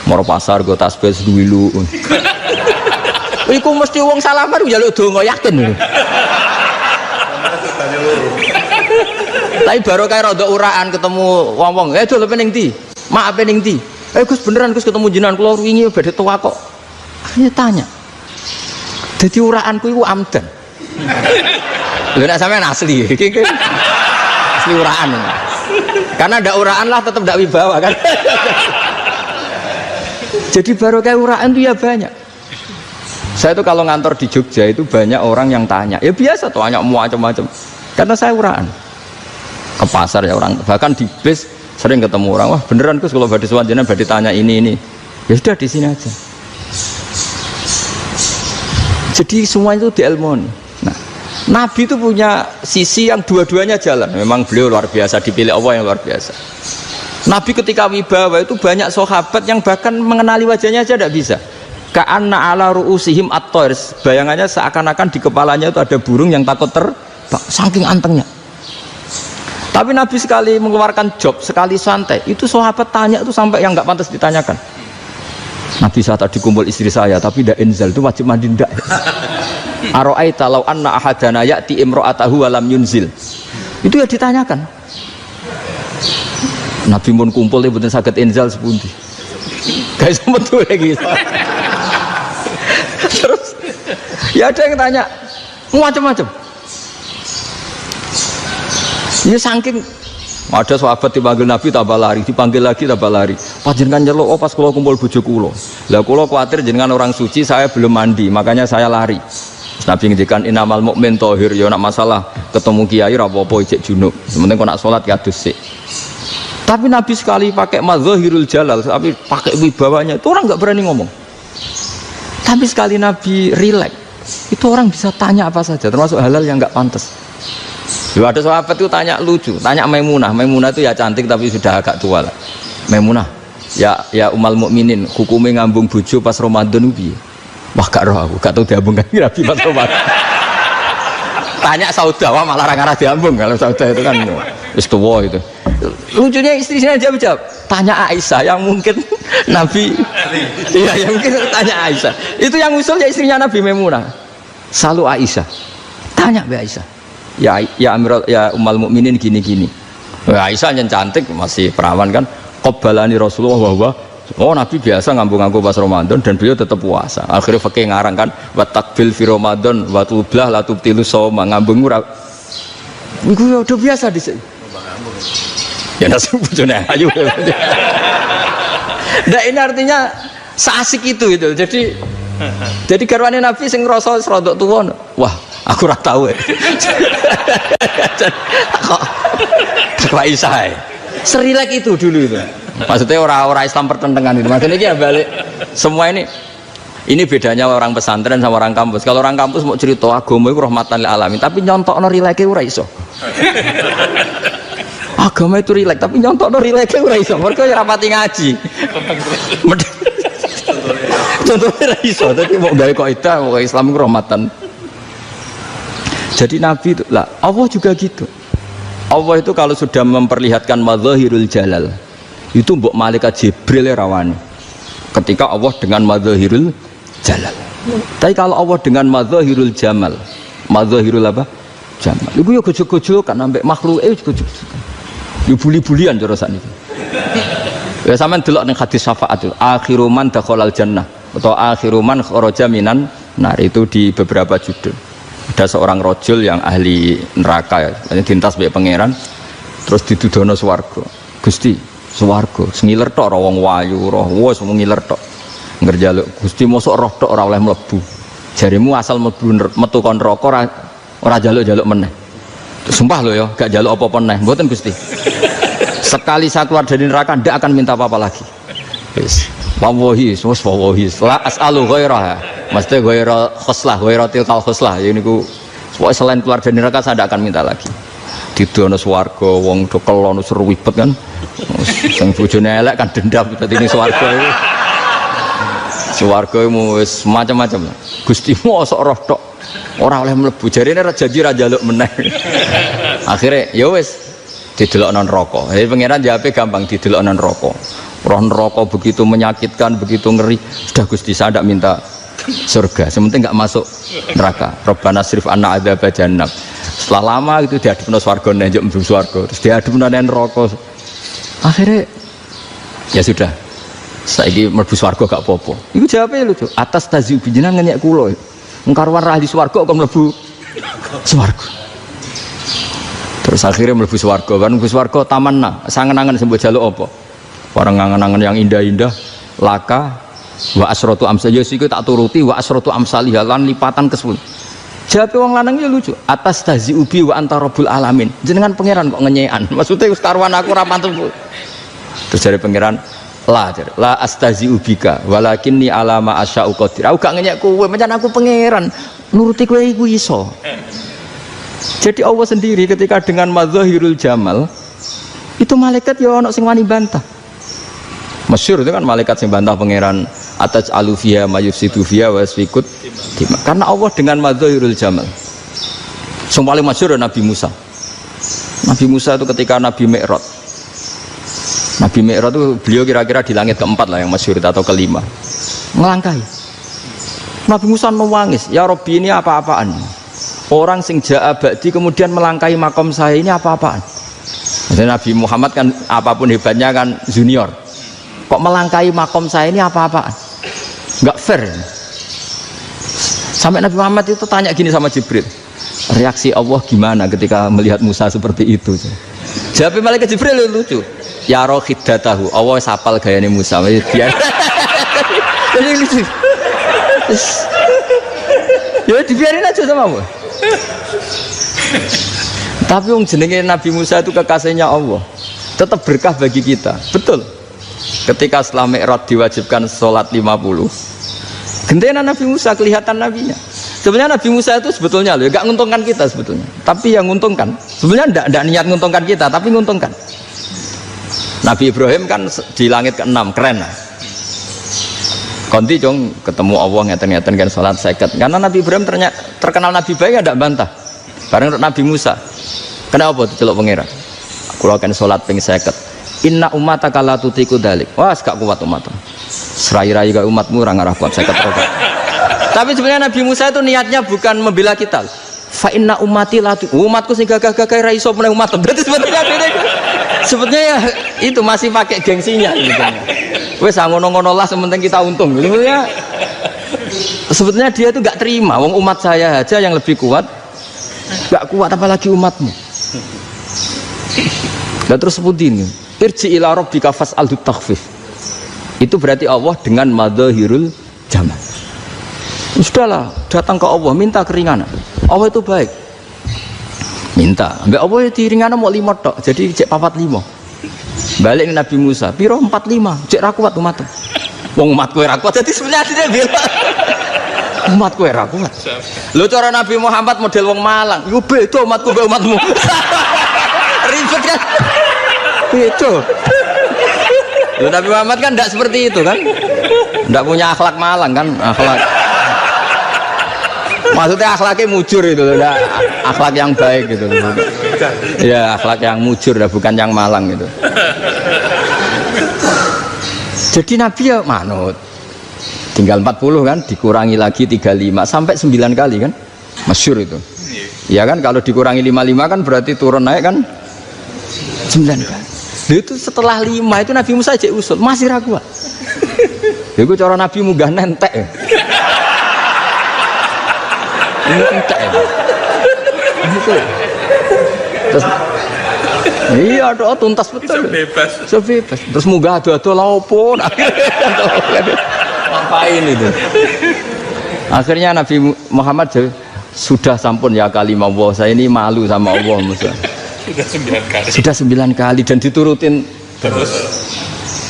mau pasar gue tasbih dulu. Iku mesti wong salaman njaluk donga yakin. Tapi baru kayak rada uraan ketemu wong-wong, dol pening ndi? Maaf pening ndi? Gus beneran Gus ketemu jenengan kula wingi badhe tua kok. Akhirnya tanya. Jadi uraanku iku amdan. Lho nek sampean asli. Asli uraan. Karena ada uraan lah tetap tidak wibawa kan. Jadi baru kayak uraan itu ya banyak. Saya itu kalau ngantor di Jogja itu banyak orang yang tanya. Ya biasa tuh tanya macam-macam. Karena saya uraan. Ke pasar ya orang, bahkan di bis sering ketemu orang. Wah beneran Gus kalau badhe sowan jenengan badhe tanya ini. Ya sudah di sini aja. Jadi semua itu diilmoni. Nah, Nabi itu punya sisi yang dua-duanya jalan. Memang beliau luar biasa, dipilih Allah yang luar biasa. Nabi ketika wibawa itu banyak sahabat yang bahkan mengenali wajahnya aja tidak bisa. Ka'anna ala ru'usihim at-tayr. Bayangannya seakan-akan di kepalanya itu ada burung yang takut terbang, saking antengnya. Tapi Nabi sekali mengeluarkan job, sekali santai, itu sahabat tanya itu sampai yang nggak pantas ditanyakan. Nabi saat tadi kumpul istri saya, tapi tidak inzal itu wajib mandi ndak. Aro'aita law anna ahadana ya'ti imro'atahu walam yunzil. Itu ya ditanyakan. Nabi pun kumpul itu betul sakit inzal sepundi. Guys betul lagi. Terus ya ada yang tanya macam-macam. Ya saking ada sahabat dipanggil Nabi tambah lari, dipanggil lagi tambah lari. Panjenengan nyeluk, oh pas kula kumpul bojo kula. Lah kula kuwatir jenengan orang suci, saya belum mandi, makanya saya lari. Terus Nabi ngendikan innamal mukmin thahir, ya nak masalah ketemu kiai ra apa-apa ijek junub. Sementing kok nak salat ya dusik. Tapi Nabi sekali pakai mazahirul jalal, tapi pakai wibawanya, itu orang enggak berani ngomong. Tapi sekali Nabi rileks, itu orang bisa tanya apa saja, termasuk halal yang enggak pantas. Loh, ada sahabat itu tanya lucu, tanya Maimunah itu ya cantik tapi sudah agak tua lah. Maimunah, ya umal mukminin, hukumnya ngambung bojo pas Ramadan piye? Wah gak roh aku, gak tahu diambung kan Nabi pas Ramadan. Tanya Saudah, malah orang-orang diambung kalau Saudah itu kan wis tuwa itu. Lucunya istrinya jawab, tanya Aisyah yang mungkin Nabi, iya yang mungkin tanya Aisyah. Itu yang usulnya istrinya Nabi Maimunah. Selalu Aisyah. Tanya Mbak Aisyah. Ya Amirul ya Ummul Mukminin gini-gini. Aisyah yang cantik masih perawan kan. Qabbalani Rasulullah wa Nabi biasa ngambung-ngambung pas Ramadan dan beliau tetap puasa. Akhirnya fakih ngarang kan wa takbil fi Ramadan wa tublah la tubtilu shauma ngambung ora. Iku ya udah biasa di sini. Ya nasib bojone ayu. Nah ini artinya seasik itu. Jadi garwane Nabi sing ngrasa rodok tuwa. Wah, aku ora tau. Kok Aisyah. Serilek itu dulu itu. Maksudnya orang Islam pertentangan itu. Maksudnya ini ya balik semua ini bedanya orang pesantren sama orang kampus. Kalau orang kampus mau cerita agama itu rahmatan lil alamin, tapi nyontokno rileke ora iso. Agama itu rilek, tapi nyontokno rileke ora iso. Mergo ora rapati ngaji. Contohnya ora iso, tapi mau gawe kaidah mau Islam itu rahmatan. Jadi Nabi itu lah, Allah juga gitu. Allah itu kalau sudah memperlihatkan madzahirul jalal, itu mbok malaikat Jibril rawani. Ketika Allah dengan madzahirul jalal. Tapi kalau Allah dengan madzahirul jamal, madzahirul apa? Jamal. Iku yo gojok-gojokan ambek makhluke gojok-gojokan. Yo buli-bulian cara sakniki. Ya sampean delok ning hadis syafaat itu, akhiru man dakhalal jannah atau akhiru man kharaja minan nar, itu di beberapa judul. Ada seorang rojul yang ahli neraka ya, dintas mbek pangeran terus didudono swarga. Gusti, swarga sengiler tok ora wong wayu roh wis ngiler tok. Ngerjaluk Gusti mosok roh tok ora oleh mlebu. Jarimu asal mlebu metu kon neraka ora jaluk-jaluk meneh. Sumpah lho ya, gak jaluk apa-apa meneh. Mboten Gusti. Sekali saya keluar dari neraka ndak akan minta apa-apa lagi. Wis. Wallahi, wallahi. La as'alu ghairaha. Mesti ghaira khoslah, ghaira tilkal khoslah. Ya niku pokoke selain keluar dari neraka saya ndak akan minta lagi. Didono swarga wong do kelon seru wibet kan. Sing bojone elek kan dendam dadi ning swarga iku. Swarga wis macam-macam. Gusti mosok roh tok ora oleh mlebu. Jarine ra janji ra njaluk meneh. Akhire ya wis didelokno neraka. Jadi pangeran jawabe gampang, didelokno neraka. Roh neraka begitu menyakitkan, begitu ngeri. Sudah Gusti saya tidak minta surga, sementing nggak masuk neraka. Rabbana srif anna adzab jahannam. Setelah lama itu diadepno swarga njuk mlebu swarga, terus diadepno neraka. Akhirnya ya sudah. Saiki mlebu swarga gak apa-apa. Iku jawabe lucu. Atas tazyub jenengan nyek kula. Engkarwan ra di swarga kok mlebu swarga. Terus akhirnya mlebu swarga, kan mlebu swarga tamanna, sangen-angen sembo jaluk apa? Orang ngangen-angen yang indah-indah, laka wa asratu amsal ya siku tak turuti wa asratu amsalih lan lipatan ke-10. Jawabe wong lanang ya lucu. Atas taziubi wa anta rabbul alamin. Jenengan pangeran kok ngenyekan. Maksudnya wis karuan aku ora pantun. Terus jare pangeran, la astaziubika walakinni alama asya'u qadir. Aku gak ngenyek kowe, pancen aku pangeran. Nuruti kowe iku iso. Jadi Allah sendiri ketika dengan madzahirul jamal itu malaikat ya ono sing wani bantah. Masyhur itu kan malaikat sing bantah pangeran atas alufia mayufsidu fiha wa yasfikut. Karena Allah dengan madzahirul jamal. Sing paling masyhur Nabi Musa. Nabi Musa itu ketika Nabi Mi'raj. Nabi Mi'raj itu beliau kira-kira di langit keempat lah yang masyhur atau kelima. Ngelangkai. Nabi Musa nangis, "Ya Rabbi, ini apa-apaan? Orang sing ja'a ba'di kemudian melangkai makom saya ini apa-apaan?" Maksudnya Nabi Muhammad kan apapun hebatnya kan junior. Kok melangkai makom saya ini apa-apaan? Enggak fair. Sampai Nabi Muhammad itu tanya gini sama Jibril, reaksi Allah gimana ketika melihat Musa seperti itu? Jawab malaikat Jibril lucu. Ya rohidatahu, Allah sapal gayane Musa. Biar. Jadi lucu. Ya dibiarin aja sama Allah. Tapi yang jenenge Nabi Musa itu kekasihnya Allah, tetap berkah bagi kita. Betul. Ketika setelah Mi'raj diwajibkan sholat 50, gentenan Nabi Musa kelihatan nabinya. Sebenarnya Nabi Musa itu sebetulnya loh, gak nguntungkan kita sebetulnya. Tapi yang nguntungkan, sebenarnya tidak niat nguntungkan kita, tapi nguntungkan. Nabi Ibrahim kan di langit ke-6, keren lah. Konti dong ketemu Allah ngeten-ngeten kan sholat 50. Karena Nabi Ibrahim terkenal Nabi baik, tidak bantah. Bareng Nabi Musa, kenapa diceluk pangeran? Kalau kan sholat ping 50. Inna ummataka la tutiku dalik. Wah, gak kuat umat. Serai-rai gak umatmu ora ngarah kuat 50 rakaat. Tapi sebenarnya Nabi Musa itu niatnya bukan membela kita. Fa inna ummati latu, umatku sing gagah-gagah ra iso meneh umat. Berarti sebetulnya ya itu masih pakai gengsinya gitu. Wes ngono-ngono lah sementing kita untung. Sebetulnya dia itu enggak terima wong umat saya aja yang lebih kuat. Enggak kuat apalagi umatmu. Dan terus sebutin irji ila rabbika fas'alhu takhfif. Itu berarti Allah dengan madzahirul jamal. Sudahlah, datang ke Allah minta keringanan. Allah itu baik. Minta, mbak Allah ya diringanan mau 5 tok. Jadi cek 45. Balik ke Nabi Musa, piro 45. Cek ra kuat umat. Wong umatku ra kuat. Jadi sebenarnya dia bilang umatku ra kuat. Lho cara Nabi Muhammad model wong Malang. Yo beda umatku mbek umatmu. Ribet kan? Beda. Lho Nabi Muhammad kan enggak seperti itu kan? Enggak punya akhlak Malang kan? Akhlak. Maksudnya akhlaknya mujur itu loh, akhlak yang baik gitu loh. Ya akhlak yang mujur, bukan yang Malang gitu. Jadi Nabi ya manut. Tinggal 40 kan, dikurangi lagi 35 sampai 9 kali kan, masyhur itu. Ya kan kalau dikurangi 55 kan berarti turun naik kan 9 kali. Itu setelah 5 itu Nabi Musa aja usul masih ragu. Itu cara Nabi munggah nentek. Ini entek ya. Terus iya doa tuntas betul. Sebebas. Terus munggah ado-ado laopo. Ngapain itu? Akhirnya Nabi Muhammad sudah sampun ya kalimah Allah. Saya ini malu sama Allah Musa. Sudah 9 kali dan diturutin terus.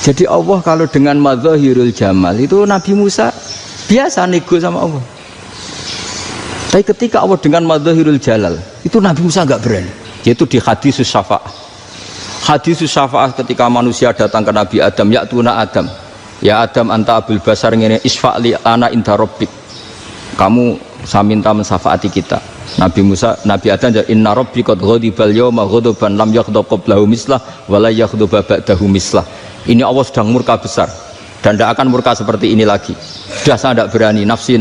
Jadi Allah kalau dengan madzahirul jamal itu Nabi Musa biasa nego sama Allah. Tapi ketika Allah dengan madzahirul jalal itu Nabi Musa enggak berani. Yaitu di hadisus syafa'ah. Hadisus syafa'ah ketika manusia datang ke Nabi Adam, ya'tuna Adam. Ya Adam anta abul basar ngene isfa'li ana inda rabbik. Kamu saya minta mensafaati kita. Nabi Musa, Nabi Adam inna rabbi qad ghadibal yawma ghadaban lam yaghdab qablahu mislah wa la yaghdab ba'dahu mislah. Ini Allah sedang murka besar dan tidak akan murka seperti ini lagi. Sudah saya tidak berani, nafsi.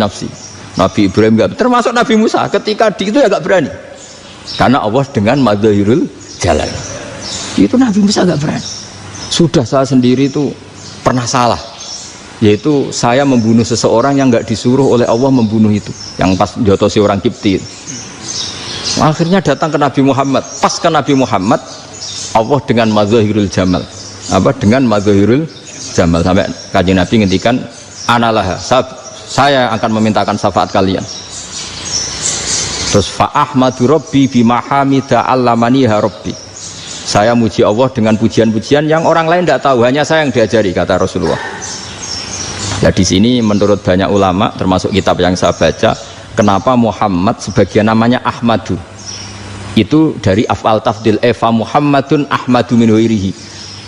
Nabi Ibrahim enggak, termasuk Nabi Musa ketika di itu ya enggak berani. Karena Allah dengan madzahirul jalal. Itu Nabi Musa enggak berani. Sudah saya sendiri itu pernah salah. Yaitu saya membunuh seseorang yang enggak disuruh oleh Allah membunuh itu. Yang pas jotosi orang Kipti. Akhirnya datang ke Nabi Muhammad. Pas ke Nabi Muhammad Allah dengan madzahirul jamal. Dengan madzahirul jamal sampai Kanjeng Nabi ngendikan analah saya akan memintakan syafaat kalian. Terus fa ahmadu rabbi bima hamida allamaniha rabbi. Saya muji Allah dengan pujian-pujian yang orang lain tidak tahu, hanya saya yang diajari, kata Rasulullah. Ya di sini menurut banyak ulama termasuk kitab yang saya baca, kenapa Muhammad sebagian namanya Ahmadu. Itu dari af'al tafdil fa Muhammadun ahmadu min ghairihi.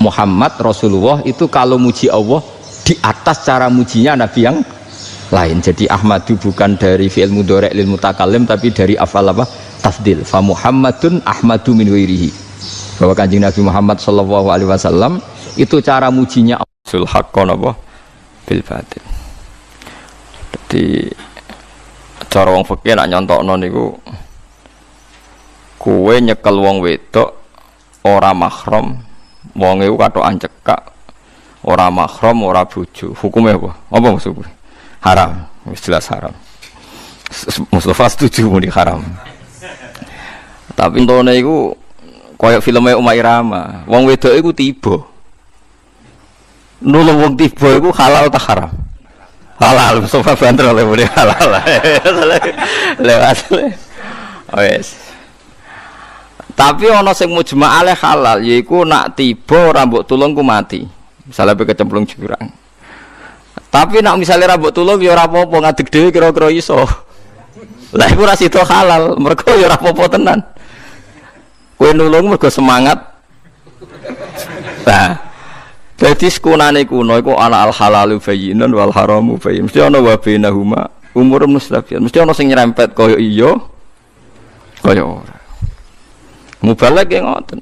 Muhammad Rasulullah itu kalau muji Allah di atas cara mujinya Nabi yang lain. Jadi Ahmadu bukan dari fi'il mudhari' lil mutakallim tapi dari af'al apa? Tafdil. Fa Muhammadun ahmadu min ghairihi. Bahwa Kanjeng Nabi Muhammad sallallahu alaihi wasallam itu cara mujinya sul haqqan apa? Bil batil. Jadi cara wong fikih nak nyontokno niku kowe nyekel wong wedok ora mahram, wong iku katokan cekak, ora mahram, ora bojo. Hukume apa? Apa maksudnya? Haram, jelas haram. Mustafa setuju muni haram. Tapi entone iku koyo filme Umay Rama, wong wedok iku tiba. Nulung wong tiba iku halal ta haram? Halal, Mustafa banter oleh muni halal. Lewat. Wes. Tapi ana sing mujma' aleh halal yaiku nak tiba ora mbok tulung ku mati. Misalnya kecemplung jurang. Tapi nak misalnya rambut tulung ya ora apa-apa ngadeg dhewe kira-kira iso. Lah iku ora sida halal, mergo ya ora apa-apa tenan. Kowe nulung mergo semangat. Nah, dadi sekunane kuno iku ana al halalu bayyinun wal haramu bayyin. Mesti ana wa bainahuma umur mustafian. Mesti ana sing nyerempet kaya iya kaya ora. Mubalagh ya ngoten.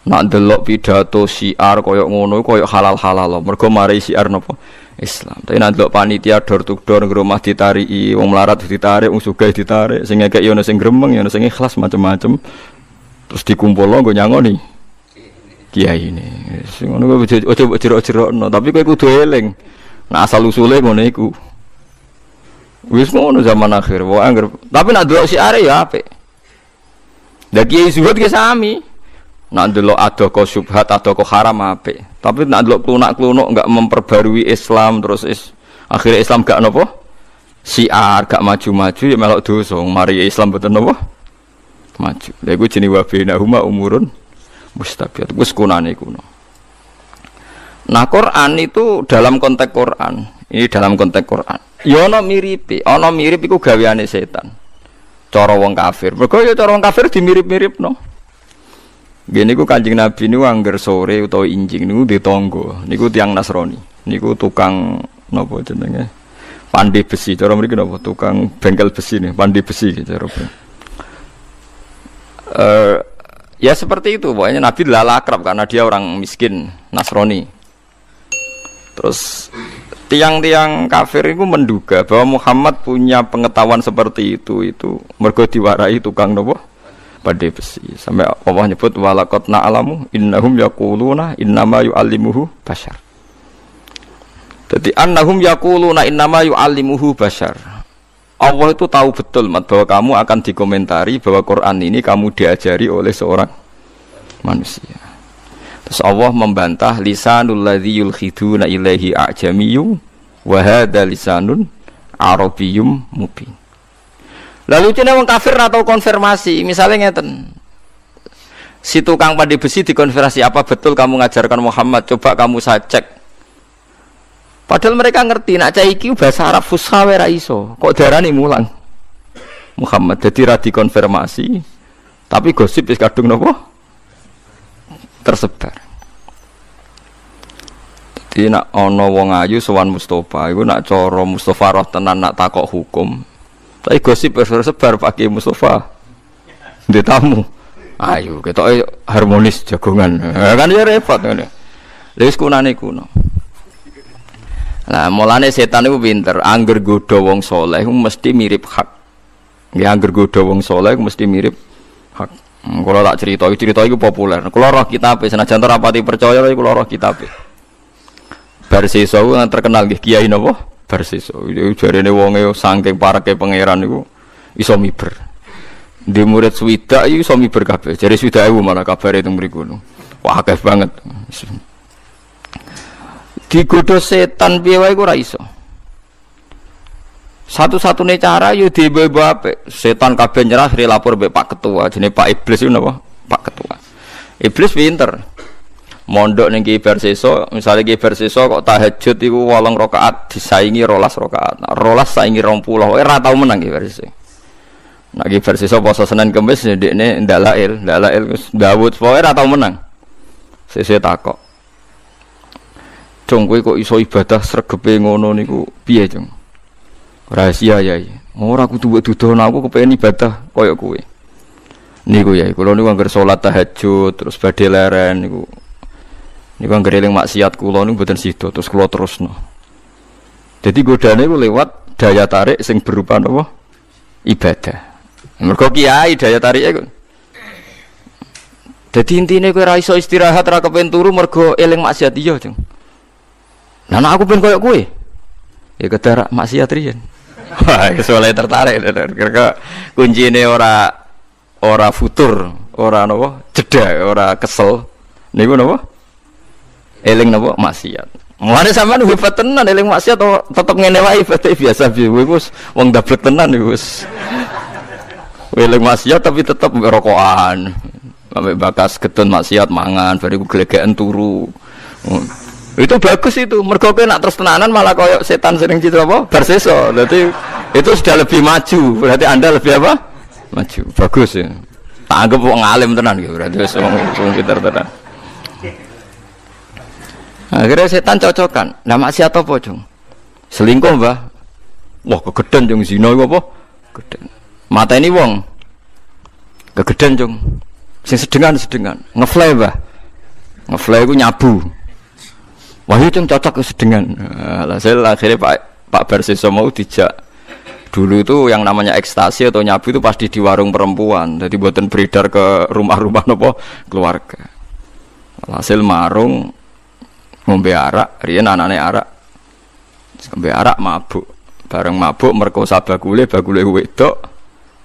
Nak ndelok pidato syiar kaya ngono kaya halal-halal. Mergo mari syiar napa? Islam. Tapi nek ndelok panitia door to door ngromah ditariki, wong melarat ditarik, wong sugih ditarik, sing ngekek yo ana sing gremeng, yo ana sing ikhlas macam-macam. Terus dikumpulno nggo nyangoni kiai ini. Sing ngono kuwi aja jerok-jerokno, tapi kowe kudu eling. Nah asal usule ngono iku. Wis ngono zaman akhir, wae anggere. Tapi nek ndelok si are ya apik. Lah kiai zuhud ki sami. Nek ndelok adoko syubhat, adoko haram apik. Tapi nek ndelok klunak-klunuk enggak memperbarui Islam terus akhirnya Islam gak napa? Siar gak maju-maju ya melok dosa. Mari Islam mboten napa? Maju. Lha iku jenenge wa bainahuma umurun mustabiat. Wis kunane kuno. Nah, Quran itu dalam konteks Quran. Ini dalam konteks Quran. Ya ana mirip iku gaweane setan. Cara wong kafir. Mergo ya cara wong kafir dimirip-miripno. Gini ku Kanjeng Nabi niku angger sore utawa injing niku di tangga. Niku tiyang Nasrani. Niku tukang napa jenenge? Pandai besi. Cara mriki napa? Tukang bengkel besi nih, pandai besi cara. Ya seperti itu. Pokoknya Nabi lala akrab karena dia orang miskin Nasrani. Terus tiang-tiang kafir itu menduga bahwa Muhammad punya pengetahuan seperti itu mergo diwarai tukang napa? Pandai besi. Sampai Allah nyebut walaqad na'lamu innahum yaquluna innama yu'allimuhu bashar. Jadi annahum yaquluna innama yu'allimuhu bashar. Allah itu tahu betul bahwa kamu akan dikomentari bahwa Quran ini kamu diajari oleh seorang manusia. Terus Allah membantah lisanul ladzi yulkhiduna ilaihi a'jamiyyu wa hadza lisanun arabiyyum mubin. Lalu cina wong kafir atau konfirmasi, misalnya ngeten, si tukang pandai besi dikonfirmasi apa betul kamu ngajarkan Muhammad? Coba kamu saya cek. Padahal mereka ngerti, nak cai iki bahasa Arab fusha ora iso, kok darani mulang Muhammad. Jadi ra dikonfirmasi, tapi gosip wis kadung napa? Tersebar. Jadi nak ana wong ayu sowan Mustofa, iku nak cara Mustofa roh tenan nak takok hukum. Tapi gosip tersebar pakai Mustafa di tamu. Ayo kita harmonis jagongan. Kan ya repot ngene. Lha wis kunane kuno. Lah mulane setan iku pinter, angger godha wong saleh mesti mirip hak. Nggih angger godha wong saleh mesti mirip hak. Kula tak cerita iku populer. Kula roh kitabe senajan ora pati percaya kula roh kitabe. Bar sesuk terkenal nggih Kiai napa? Persiso, jarene wonge saking parake pangeran niku iso miber. Di murid swidak iku iso miber kabeh. Jare swidak ewu malah kabare teng mriku. Wah akeh banget. Digodho setan piye wae ora iso. Satu-satunya cara yo dibawa apik. Setan kabeh nyerah lapor mbek Pak Ketua, jenenge Pak Iblis iku napa? Pak Ketua. Iblis pinter. Mondok ning Ki Barseso, misale Ki Barseso kok tahajud iku 8 rakaat disaingi 12 rakaat. 12 saingi 20, ora tau menang Ki Barseso. Nek Ki Barseso poso Senin Kamis ndekne ndalail wis Daud pokoke ora tau menang. Sesuk takok. Cung kowe kok iso ibadah sregepe ngono niku piye, Cung? Rahasia Yai. Ora kudu mbok dudono aku kepengin ibadah koyo kowe. Niku Yai, kula niku anggere salat tahajud terus badhe leren niku. Niku anggere eling maksiat kula niku mboten sida terus kula terusno. Jadi godane ku lewat daya tarik sing berupa napa? Ibadah. Mergo kiai daya tarike ku. Dadi intine kowe ora iso istirahat ora kepen turu mergo eling maksiat iya, Jeng. Lah nek aku ben koyo kowe. Ya kedarak maksiat riyen. Wah, soalnya tertarik kira kuncine ora futur, ora napa? Jeda, ora kesel. Niku napa? Eling napa maksiat. Mulane sampean hebat tenan eling maksiat tetep ngene wae ibadah biasa piye wis wong dablek tenan wis. Eling maksiat tapi tetep rokokan. Sampai bakas gedon maksiat mangan bariku glegeken turu. Itu bagus itu. Mergo kowe nak terus tenanan malah koyo setan sering citra apa? Barseso. Berarti itu sudah lebih maju. Berarti Anda lebih apa? Maju. Bagus ya. Tak anggap wong alim tenan gitu. Berarti wong pinter tenan. Akhirnya setan cocokan. Nah maksiat apa, Jung? Selingkuh, Mbah. Wah, kegeden Jung zina iku apa? Kegeden. Mateni wong. Kegeden, Jung. Sing sedengan. Ngefly, Mbah. Ngefly iku nyabu. Wah itu yang cocok sedengan. Akhirnya Pak Barsiso mau dijak. Dulu itu yang namanya ekstasi atau nyabu itu pasti di warung perempuan. Jadi buatan beredar ke rumah-rumah nopo keluarga. Hasil marung ngombe arak, riyen anane arak. Ngombe arak mabuk. Bareng mabuk merkosa bagule wedok.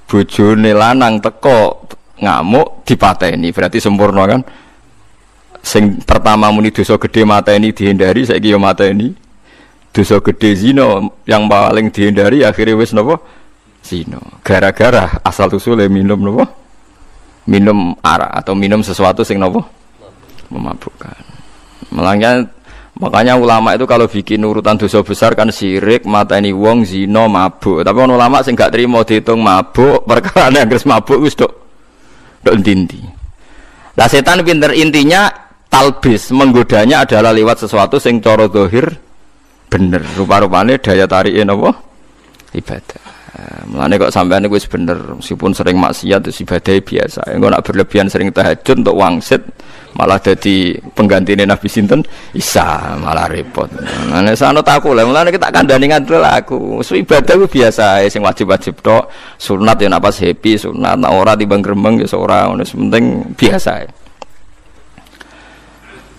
Bojone lanang teko ngamuk dipateni. Berarti sempurna kan? Sing pertama muni dosa gede mateni dihindari, saiki yo mateni. Dosa gede zina yang paling dihindari akhirnya wis napa? Zina. Gara-gara asal usule minum napa? Minum arak atau minum sesuatu sing napa? Memabukkan. Makanya ulama itu kalau bikin urutan dosa besar kan syirik, mateni wong, zina, mabuk. Tapi ono ulama sing gak trimo diitung mabuk, perkara nek mabuk wis tok inti. Lah setan pinter, intinya talbis, menggodanya adalah lewat sesuatu sing cara zahir bener, rupa-rupane daya tarike napa? Ibadah. Mulane kok sampean niku wis bener, meskipun sering maksiat terus ibadah biasa. Engko nak berlebihan sering tahajud untuk wangsit malah jadi penggantine Nabi sinten Isa, malah repot. Mulane sanut aku lha, mulane kita kandhani ngadul aku. Wis ibadah ku biasa sing wajib-wajib tok. Sunat ya nek pas happy, sunat nek ora timbang gremeng ya ora, wis penting biasa.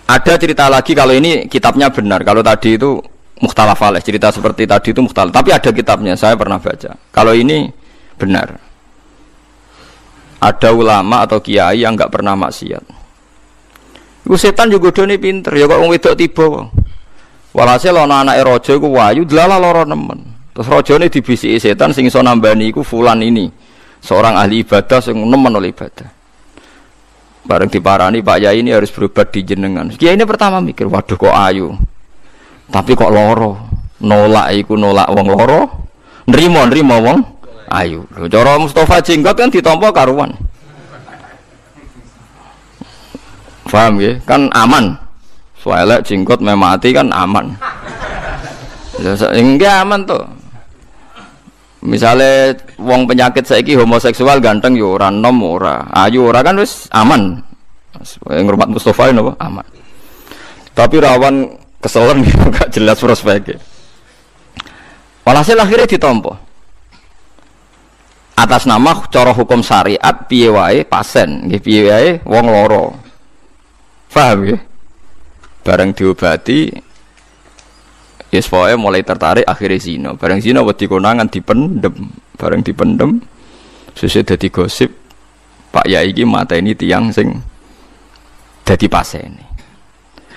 Ada cerita lagi kalau ini kitabnya benar. Kalau tadi itu mukhtalaf alaih, cerita seperti tadi itu mukhtalaf. Tapi ada kitabnya, saya pernah baca. Kalau ini benar. Ada ulama atau kiai yang enggak pernah maksiat. Iku setan juga dene pinter, ya kok wong wedok tiba. Walhasil ana anake raja iku wayu dlalah lara nemen. Terus rajane dibisiki setan sing iso nambani iku fulan ini. Seorang ahli ibadah sing nemen oleh ibadah. Bareng diparani Pak Yai ini harus berobat di jenengan. Kiai ini pertama mikir, waduh kok ayu. Tapi kok loro. Nolak iku nolak wong loro. Nrimo wong ayu. Lho cara Mustafa jenggot kan ditampa karuan. Paham ya? Kan aman. Soalnya jenggot mati kan aman. Ya enggak aman tuh. Misalnya wong penyakit saiki homoseksual ganteng yo ora nom ora, ayu ora kan wis aman. Ngurmat Mustafa napa aman. Tapi rawan keselen gak jelas prospeknya. Walhasil akhirnya ditampa. Atas nama cara hukum syariat piye wae pasien, nggih piye wae wong loro. Paham ya? Bareng diobati yes, pokoknya mulai tertarik akhirnya zina. Bareng zina wedi konangan dipendem. Bareng dipendem sesuai dadi gosip Pak Yai iki mateni tiyang sing dadi pasien.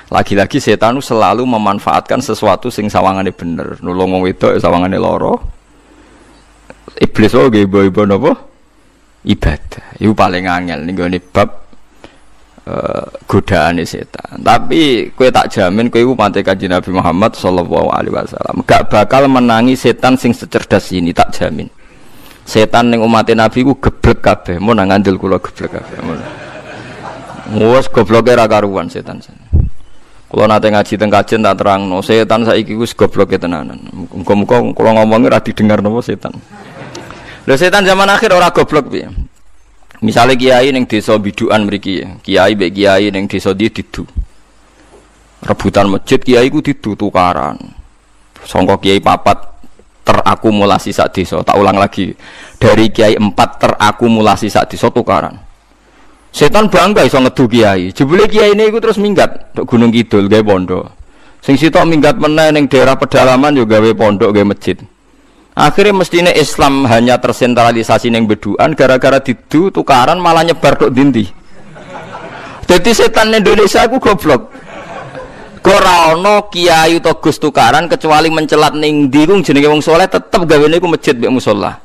Lagi-lagi setan selalu memanfaatkan sesuatu sing sawangane bener. Nulung wong wedok sawangane loro. Iblis wae ibu-ibu napa? Ibadah. Iku paling angel ning gone bab godaane setan. Tapi kowe tak jamin kowe iku mate Kanjeng Nabi Muhammad sallallahu alaihi wasallam gak bakal menangi setan sing secerdas ini, tak jamin. Setan ning umat Nabi ku geblek kabeh, mun nang ngandel kula geblek kabeh. Wes gobloke ra karuan setan. Kula nate ngaji teng kajen tak terangno, setan saiki wis gobloke tenanan. Muga-muga kula ngomongi ra didengar napa setan. Lha setan zaman akhir ora goblok piye? Misalnya kiai neng desa biduan mriki, kiai mbek kiai neng desa didu. Rebutan masjid kiai ku didu tukaran. Sangka kiai papat terakumulasi sak desa. Tak ulang lagi. Dari kiai 4 terakumulasi sak desa tukaran. Setan bangga iso ngedu kiai. Jebule kiai niku terus minggat tok Gunung Kidul gawe pondok. Sing sitok minggat meneh ning daerah pedalaman yo gawe pondok gawe masjid. Akhirnya mestinya Islam hanya tersentralisasi neng beduan, gara-gara didu tukaran malah nyebar tok dindi. Jadi setan Indonesia aku goblok. Ora ono kiai utawa gus tukaran kecuali mencelat ning ndi ku jenenge wong saleh tetep gawene iku masjid mek musala.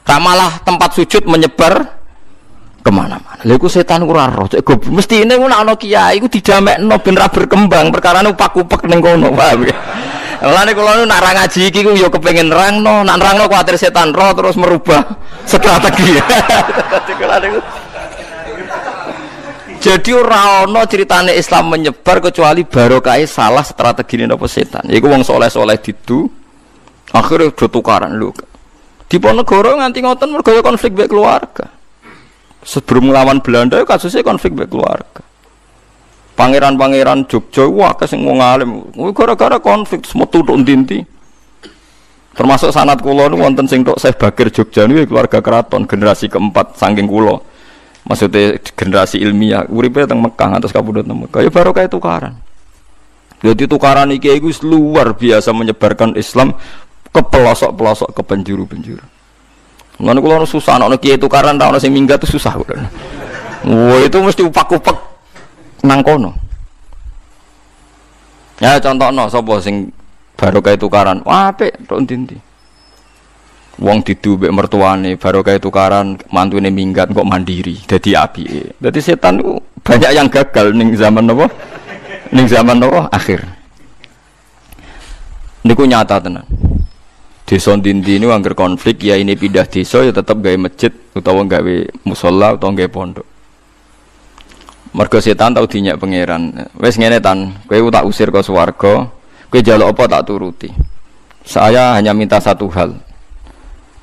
Malah tempat sujud menyebar kemana-mana. Lha iku setan ora roh. Mestine ku nek ana kiai iku didamekno ben ra berkembang, perkarane upak-upek ning kono, paham ya? Mulane kula nak ra ngaji iki ku ya kepengin nerangno, nak nerangno kuwatir setan roh terus merubah strategi. Jadi ora ana critane Islam menyebar kecuali barokah salah strategine napa setan. Iku wong saleh-saleh didu akhire do tukaran lho. Diponegoro nganti ngoten mergo konflik mek keluarga. Sebelum melawan Belanda kasusnya konflik mek keluarga. Pangeran-pangeran Jogja wah sing wong alim. Gara-gara konflik metu tok ndi-ndi. Termasuk sanad kula niku wonten sing tok Syekh Bakir Jogja niku keluarga keraton generasi keempat saking kula. Maksudnya generasi ilmiah uripe teng Mekah atas kabudut teng Mekah. Ya barokah tukaran. Jadi tukaran iki iku luar biasa menyebarkan Islam ke pelosok-pelosok ke penjuru-penjuru. Mulane kula susah ana kiai tukaran ta ana sing minggat itu susah kula. Wah itu mesti upak-upak nang kono. Ya contohno sapa sing barokah tukaran. Wah apik tok ndi-ndi. Wong didu mbek mertuane barokah tukaran mantune minggat kok mandiri dadi apike. Dadi setan itu banyak yang gagal ning zaman napa? Ning zaman napa? Akhir. Niku nyata tenan. Desa ndi-ndi niku angger konflik ya ini pindah desa ya tetep gawe masjid utawa gawe musala utawa gawe pondok. Mergo setan tau dinyak pangeran. Wis ngene tan, kowe tak usir ke swarga, kowe njaluk apa tak turuti. Saya hanya minta satu hal.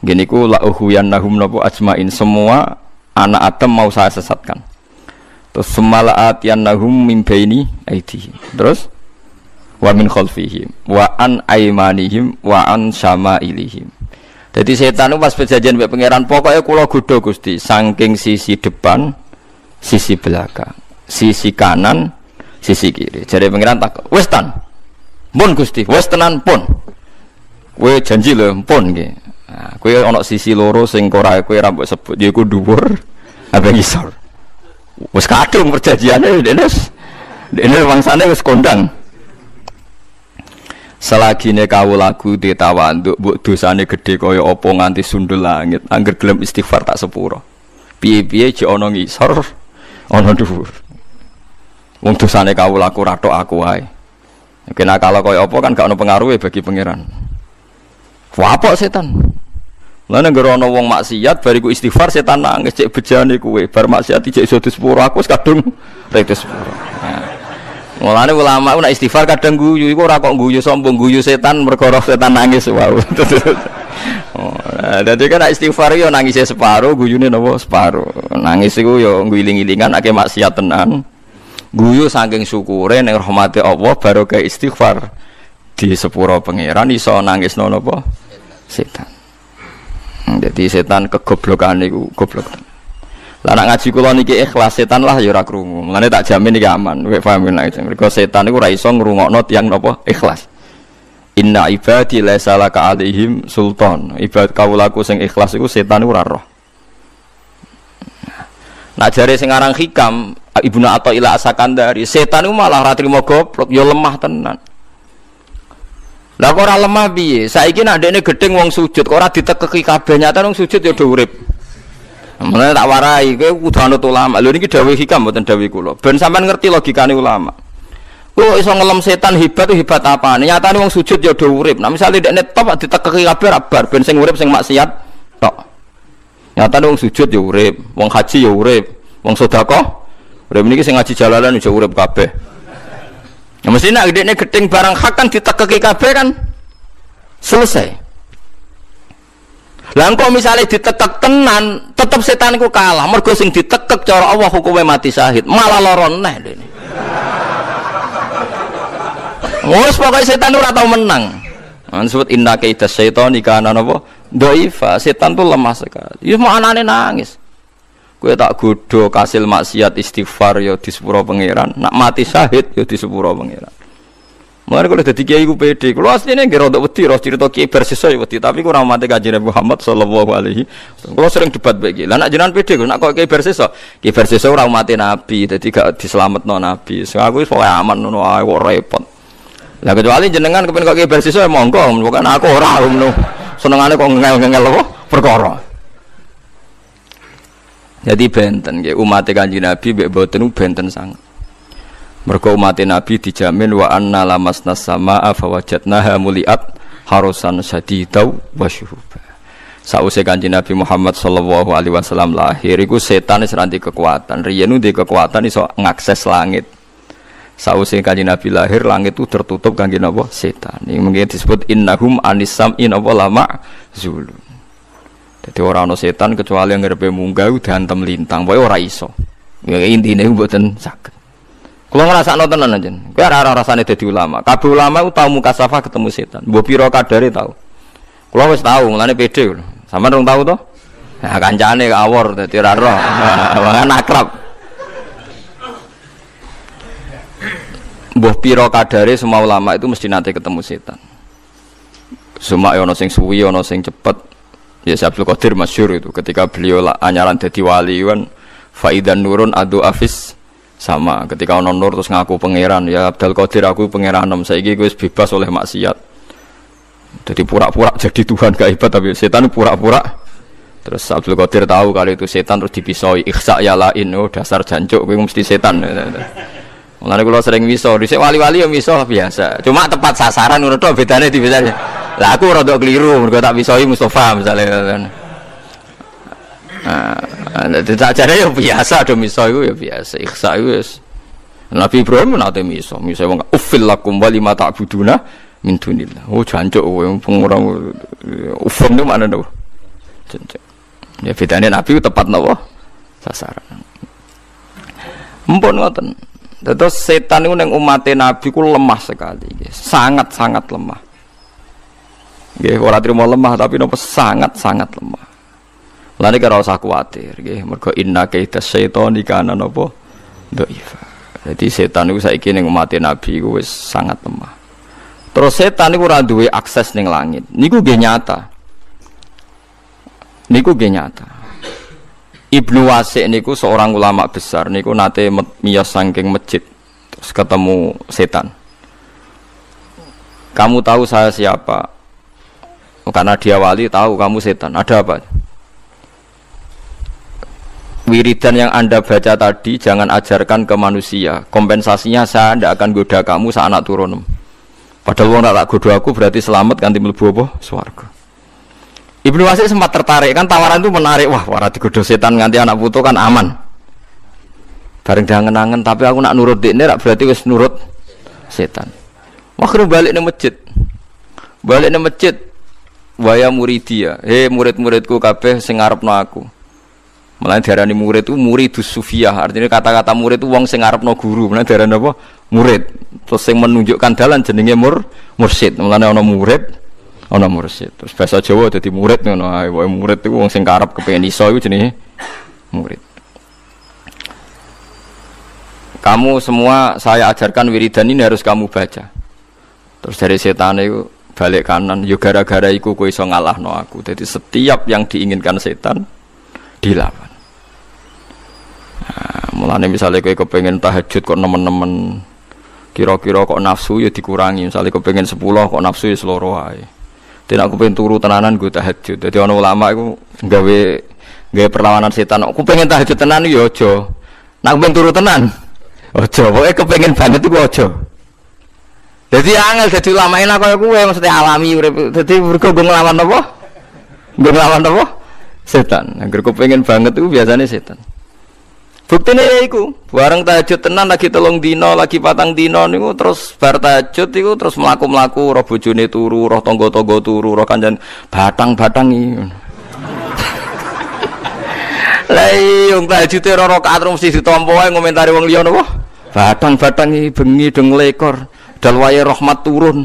Gini ku la uhuyannahum nabu ajmain, semua anak Adam mau saya sesatkan. Terus semalaatiyannahum min baini aidihim. Terus wa min khalfihim wa an aymanihim wa an syama'ilihim. Jadi setan itu pas perjanjian mbek pangeran pokoknya kula godho Gusti saking sisi depan, sisi belakang, sisi kanan, sisi kiri. Jadi pangeran tak wis tan. Pun Gusti, wis tenan pun. Kowe janji lho pun nggih. Nah, kowe ana sisi loro sing ora kowe ra mbok sebut yaiku dhuwur apa ngisor. Wis kadung perjanjiane dene wangsane wis kondang. Selagine kawulaku ditawanduk mbok dosane gedhe kaya apa nganti sundul langit angger gelem istighfar tak sepuro. Piye-piye jek ana ngisor ana dhuwur. Wong dosane kawulaku ra tok aku wae. Kena kalau kaya apa kan gak ana pengaruhe bagi pangeran. Wapok setan. Lah nek ana wong maksiat bariku istighfar setan nangis cek bejane kowe bar maksiat cek iso disepuro aku wis kadung rek disepuro. Mulane ulama nek istighfar kadang guyu iku ora kok guyu sombong guyu setan perkara setan nangis wae. Oh, dadi kan istighfar yo nangise separo, guyune napa separo. Nangis iku yo ngiling-ilingan akeh maksiat tenan. Guyu saking syukure ning rahmate Allah barokah istighfar di sepuro pangeran iso nangis napa setan. Jadi setan kegoblokan niku goblok. Lah nek ngaji kula niki ikhlas setan lah ya ora krungu. Mulane tak jamin iki aman. Kowe paham nek mergo setan niku ora iso ngrungokno tiyang napa ikhlas. Inna ibadi laisa laka alaihim sultan. Ibad kawulaku sing ikhlas iku setan niku ora roh. Nah jare sing aran Hikam Ibnu Athaillah As-Sakandari, setan niku malah ora trimo goblok, ya lemah tenan. Lah kok ora lemah piye? Saiki nek ndekne gedeng wong sujud kok ora ditekeki kabeh nyata wong sujud ya do urip. Mulane tak warai kowe kudu anut ulama. Lho niki dawuh Hikam mboten dawuh kula. Ben sampean ngerti logikane ulama. Kok iso ngelem setan hebat itu hebat apane? Nyatane wong sujud ya do urip. Nah misale ndekne top ditekeki kabeh ra bar ben sing urip sing maksiat tok. Nyatane wong sujud ya urip, wong haji ya urip, wong sedekah urip niki sing ngaji jalalan ya urip kabeh. Ya mesti nek dekne gedeng barang hak kan ditekeki kabeh kan selesai. Lah kok misale ditekek tenan, tetep setan iku kalah. Mergo sing ditekek cara Allah hukume mati syahid, malah lara neh dene. Wes pokoke setan ora tau menang. Disebut inna kaidas syaitani kana napa? Dhaifa. Setan tuh lemah sekali. Ya mau anane nangis. Kowe tak godho kasil maksiat istighfar ya di sepuro pangeran, nak mati syahid ya di sepuro pangeran. Mulane kalau dadi kiai ku pede, kula asline nggih rada wedi ro crita kiai bersisa ya wedi, tapi kurang mate Kanjeng Muhammad sallallahu alaihi wasallam. Kula sering debat bae iki. Lah nak jenengan pede kok nak kok kiai bersisa ora mate nabi, dadi gak dislametno nabi. Sing aku wis pokoke aman ngono ae kok repot. Lah kecuali jenengan kepen kok kiai bersisa ya monggo, bukan aku ora ngono. Senengane kok ngel-ngel apa perkara. Jadi benten nggih umat Kanjeng Nabi mbek mboten benten sanget. Mergo umat Nabi dijamin wa anna lamasnas samaa fa wajadnaha muliat harusan sadidau wa syuhuba. Sause Kanjeng Nabi Muhammad sallallahu alaihi wasallam lahir iku setan wis ranti kekuatan. Riyen ndek kekuatan iso ngakses langit. Sause Kanjeng Nabi lahir langit itu tertutup kangge napa? Setan. Iki mungkin disebut innahum anisam in apa lama zulun. Jadi orang no setan kecuali yang ngarepe munggah udah antem lintang, boy ora iso. Ya intine mboten saged. Kalau ngerasa tenan aja, kowe ora rasane dadi ulama. Kabeh ulama ku tau mukasafah ketemu setan. Mbok pira kadare tau. Kulo wis tau, mulane pede. Sampeyan rung tau to? Nah, kancane awor dadi ora roh. Mangan akrab. Mbah pira kadare semua ulama itu mesti nate ketemu setan. Semua ono sing suwi, ono sing cepet. Ya Abdul Qadir masyhur itu ketika beliau anyaran dadi wali kan faidan nurun adu afis sama ketika ono nur terus ngaku pangeran ya Abdul Qadir aku pangeranem saiki wis bebas oleh maksiat. Jadi pura-pura jadi Tuhan gak hebat tapi setan pura-pura. Terus Abdul Qadir tahu kalau itu setan terus dipisoi ikhsa ya lain oh dasar jancuk kowe mesti setan. Mulane kula sering miso, dhisik wali-wali ya miso biasa. Cuma tepat sasaran ngono tok bedane di bedane. Lah aku rada keliru mergo tak misoi Mustofa misalnya. Nah, jare ya biasa do miso iku ya biasa. Ikhsa iku wis. Nabi Ibrahim nate miso wong ufil lakum wa lima ta'buduna min dunillah. Oh jancuk kowe pengurang ufum itu mana to? Jancuk. Ya bedane Nabi tepat napa? Sasaran. Mumpun ngoten. Terus setan itu yang umatnya Nabi ku lemah sekali, sangat-sangat lemah. Orang terima lemah tapi nopo sangat-sangat lemah. Lalu kalau usah khawatir, mergo inna kaidas syaitani kana nopo dhaifa. Jadi setan itu saiki yang umatnya Nabi ku wis sangat lemah. Terus setan itu ora duwe akses ning langit. Niku nggih nyata. Ibnu Wasik niku seorang ulama besar niku nate miyos saking masjid terus ketemu setan. Kamu tahu saya siapa? Karena dia wali tahu kamu setan. Ada apa? Wiridan yang Anda baca tadi jangan ajarkan ke manusia. Kompensasinya saya tidak akan goda kamu saat anak turun. Padahal wong tak goda aku berarti selamat ganti mlebu apa? Swarga. Ibnu Wasik sempat tertarik kan tawaran itu menarik. Wah, ora digodho setan nganti anak putu kan aman. Bareng dangen-angen tapi aku nak nurut dekne rak berarti wis nurut setan. Makro balik nang masjid. Waya muridia. Murid-muridku kabeh sing ngarepno aku. Mulane diarani murid itu muridus sufiyah. Artinya kata-kata murid itu wong sing ngarepno guru. Mulane diarani apa? Murid. Terus sing menunjukkan dalan jenenge mursyid. Mulane ana murid ana mursyid. Terus bahasa Jawa dadi murid ngono ae. Wae murid iku wong sing karep kepengin iso iku jenenge murid. Kamu semua saya ajarkan wiridan ini harus kamu baca. Terus dari setan itu balik kanan, yo gara-gara iku kowe iso ngalahno aku. Jadi setiap yang diinginkan setan dilawan. Nah, mulane misalnya kowe kepengin tahajud kok nemen-nemen kira-kira kok nafsu ya dikurangi. Misalnya kepengin 10 kok nafsu ya seloro ae. Tidak aku pengen turu tenanan gue tahajud. Jadi orang ulama itu gawe perlawanan setan. Aku pengen tahajud tenan ya ojo. Nak pengen turu tenan ojo. Pokoknya kepengen banget itu ojo. Jadi angel jadi ulama enak kaya gue maksudnya alami. Jadi mereka gue ngelawan apa? Gue ngelawan apa? Setan. Agar kepengen banget itu biasanya setan. Buktinya ya iku, bareng tahajud tenan lagi 3 dino, lagi 4 dino niku terus bar tahajud iku terus mlaku-mlaku roh bojone turu, roh tangga-tangga turu, roh kancan batang-batang iki. Lah iya wong tahajud ora rakaat mesti ditampa wae ngomentari wong liya napa? Batang-batang iki bengi deng lekor, dal wae rahmat turun.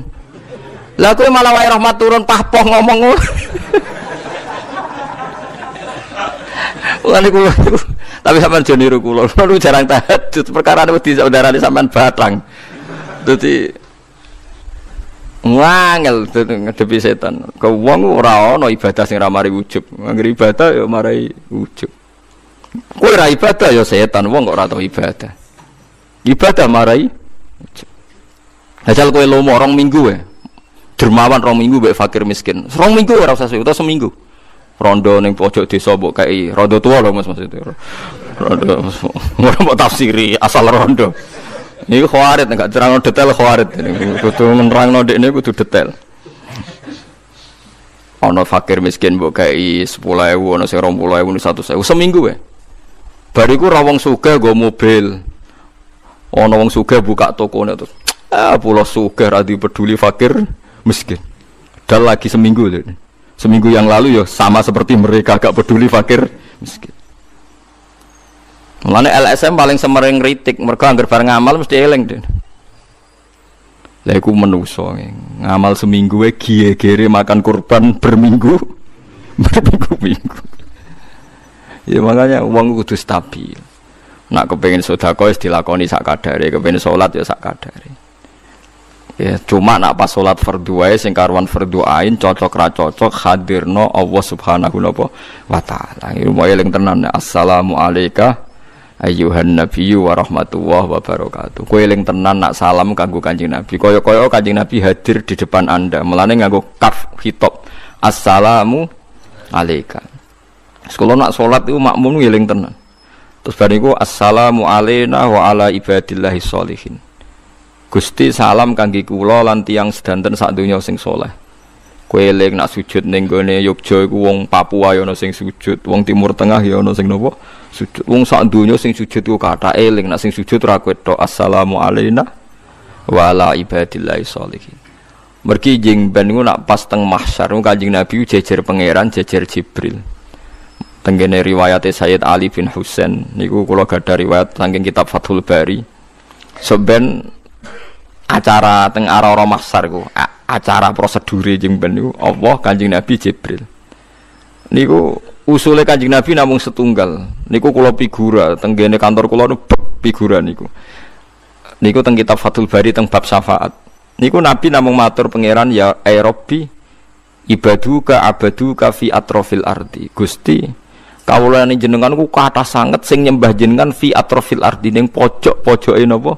Lah kowe malah wae rahmat turun pahpoh ngomong ngono. Lan iku tapi sampean jo niru kula. Lu jarang tahajud perkara wedi saudarane sampean batang. Dadi ngangel ngadepi setan. Ke wong ora ana ibadah sing ora mari ujub. Angger ibadah ya marai ujub. Kowe ora ibadah ya setan, wong kok ora tau ibadah. Ibadah marai ujub. Asal kowe lomo 2 minggu wae. Dermawan 2 minggu mbek fakir miskin. 2 minggu ora usah utawa seminggu. Rondo ning pojok desa mbok kei rondo tua lho Mas maksudnya. Rondo ora mbok tafsiri asal rondo. Niku khawarit enggak terang detail khawarit kudu nerangno dekne kudu detail. Ana fakir miskin mbok kei 10.000 ana sing 20.000 100.000 seminggu wae. Bariku ra wong sugih nggo mobil. Ana wong sugih buka tokone terus. Pulau sugih ra peduli fakir miskin. Dal lagi seminggu lho. Seminggu yang lalu ya sama seperti mereka gak peduli fakir miskin. Mulane LSM paling semering kritik, mergo anggar bareng ngamal mesti eling deh. Lah iku menungso ngamal seminggu wae giye-gere makan kurban berminggu. Berminggu-minggu. Ya makanya uang kudu stabil. Nak kepengin sedekah wis dilakoni sak kadare, kepengin salat ya sak kadare. Ya cuma nak pas salat fardhu wae sing karuan fardhu ain cocok ra cocok hadirno Allah Subhanahu wa taala. Iku wae eling tenan. Assalamu alayka ayyuhan nabiyyu wa rahmatullahi wa barakatuh. Kowe eling tenan nak salam kanggo Kanjeng Nabi. Kaya-kaya Kanjeng Nabi hadir di depan Anda. Mulane nganggo kaf khitab. Assalamu alayka. Sekolah nak salat iku makmum eling tenan. Terus bariku assalamu alayna wa ala ibadillahi sholihin. Gusti salam kangge kula lan tiyang sedanten sak donya sing saleh. Kowe eling nak sujud ning gone Yogya iku wong Papua ya ana sing sujud, wong Timur Tengah ya ana sing napa? Sujud. Wong sak donya sing sujud ku kathah eling nak sing sujud ora kowe tok assalamu alayna wa ala ibadillahi sholihin. Mergi jeng ben niku nak pas teng mahsyar Kanjeng Nabi jejer pangeran, jejer Jibril. Tenggene riwayat Sayyid Ali bin Husain niku kula gadah riwayat saking kitab Fathul Bari. Seben acara teng ara-ara mahsyar ku, acara prosedure jeng ben niku Allah Kanjeng Nabi Jibril. Niku usule Kanjeng Nabi namung setunggal. Niku kula figura tenggene kantor kula niku figura niku. Niku teng kitab Fathul Bari teng bab syafaat. Niku Nabi namung matur pangeran ya Rabbi ibaduka abaduka fi atrofil ardi. Gusti kawulane jenengan ku kathah sanget sing nyembah jenengan fi atrofil ardi ning pojok-pojoke napa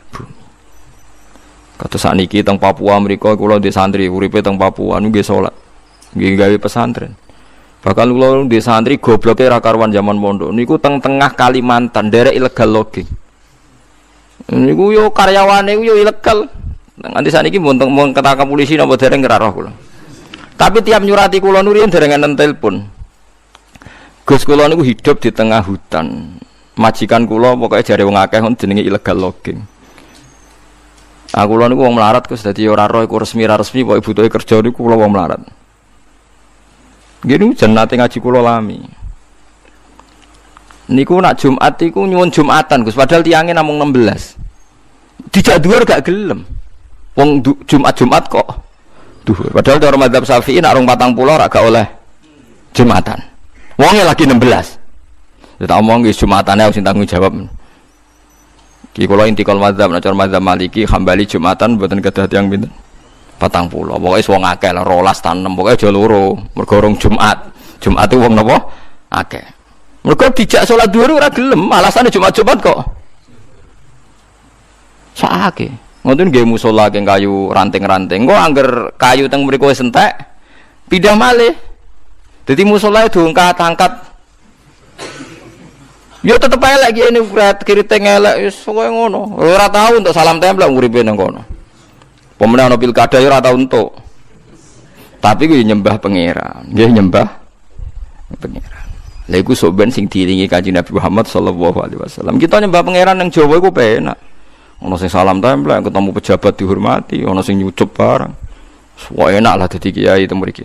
bumi. Kados sakniki teng Papua mriku kula di santri uripe teng Papua nggih salat. Nggih gawe pesantren. Bakal kula di santri gobloke ra karuan zaman pondok niku teng tengah Kalimantan derek ilegal logging. Niku yo karyawane yo ilegal. Nanti sakniki mun ketangkap polisi napa dereng ora roh kula. Tapi tiap nyurati kula nurian dereng enten telepon. Gus kula niku hidup di tengah hutan. Majikan kula pokoke jare wong akeh jenenge ilegal logging. Aku kula niku wong melarat Gus dadi ora roh iku resmi ra resmi pokoke butuhe kerja niku kula wong melarat. Nggih niku jenate ngaji kula lami. Niku nak Jumat iku nyuwun Jumatan Gus padahal tiange namung 16. Dijak dhuwur gak gelem. Wong Jumat kok duhur. Padahal cara mazhab Syafi'i nak rong 40 ora gak oleh Jumatan. Wonge lagi 16. Ya tak omong nggih Jumatane sing tanggung jawab. Ki kula intikal mazhab nak cara mazhab Maliki Hambali Jumatan mboten kedah tiyang pinten? 40. Pokoke wong akeh lah 12 ta 6 pokoke aja loro. Mergo rong Jumat. Jumat itu wong napa? Akeh. Mergo dijak salat dhuwur ora gelem, alasane Jumat-Jumat kok. Sakake. Ngoten nggih musala keng kayu ranting-ranting. Engko angger kayu teng mriku wis entek, pindah malih. Dadi musalae diangkat-angkat. Ya tetep elek iki ini kiriting elek wis koyo ngono. Ora tau untuk salam tempel uripe nang kono. Pemenang ana pilkada ya ora tau entuk. Tapi kuwi nyembah pangeran, nggih nyembah pangeran. Lha iku sok ben sing diiringi Kanjeng Nabi Muhammad sallallahu alaihi wasallam. Kita nyembah pangeran nang Jawa iku penak. Ono sing salam tempel, ketemu pejabat dihormati, ono sing nyucup barang. Wah enak lah dadi kiai teng mriki.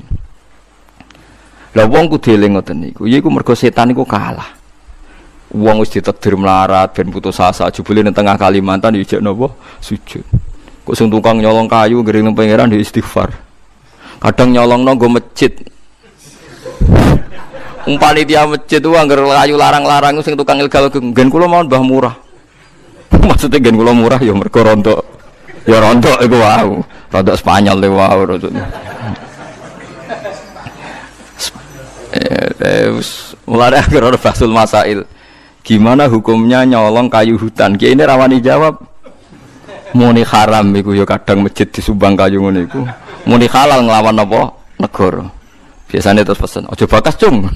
Lah wong kudu eling ngoten niku. Iku mergo setan iku kalah. Wong wis ditakdir melarat ben putus asa jebule nang tengah Kalimantan dijak napa sujud. Kok sing tukang nyolong kayu ngering nang pangeran di istighfar. Kadang nyolongno nggo masjid. Panitia masjid ku anggar kayu larang-larang sing tukang ilegal gen kula mawon mbah murah. Maksudnya gen kula murah ya mergo rontok. Ya rontok iku wae. Rontok Spanyol le wae maksudnya. Mulai akhir ada basul masail. Gimana hukumnya nyolong kayu hutan? Ki ini rawani jawab. Muni haram iku ya kadang masjid di Subang kayu ngono iku. Muni halal nglawan apa? Negara. Biasanya terus pesen, "Aja bakas, Cung."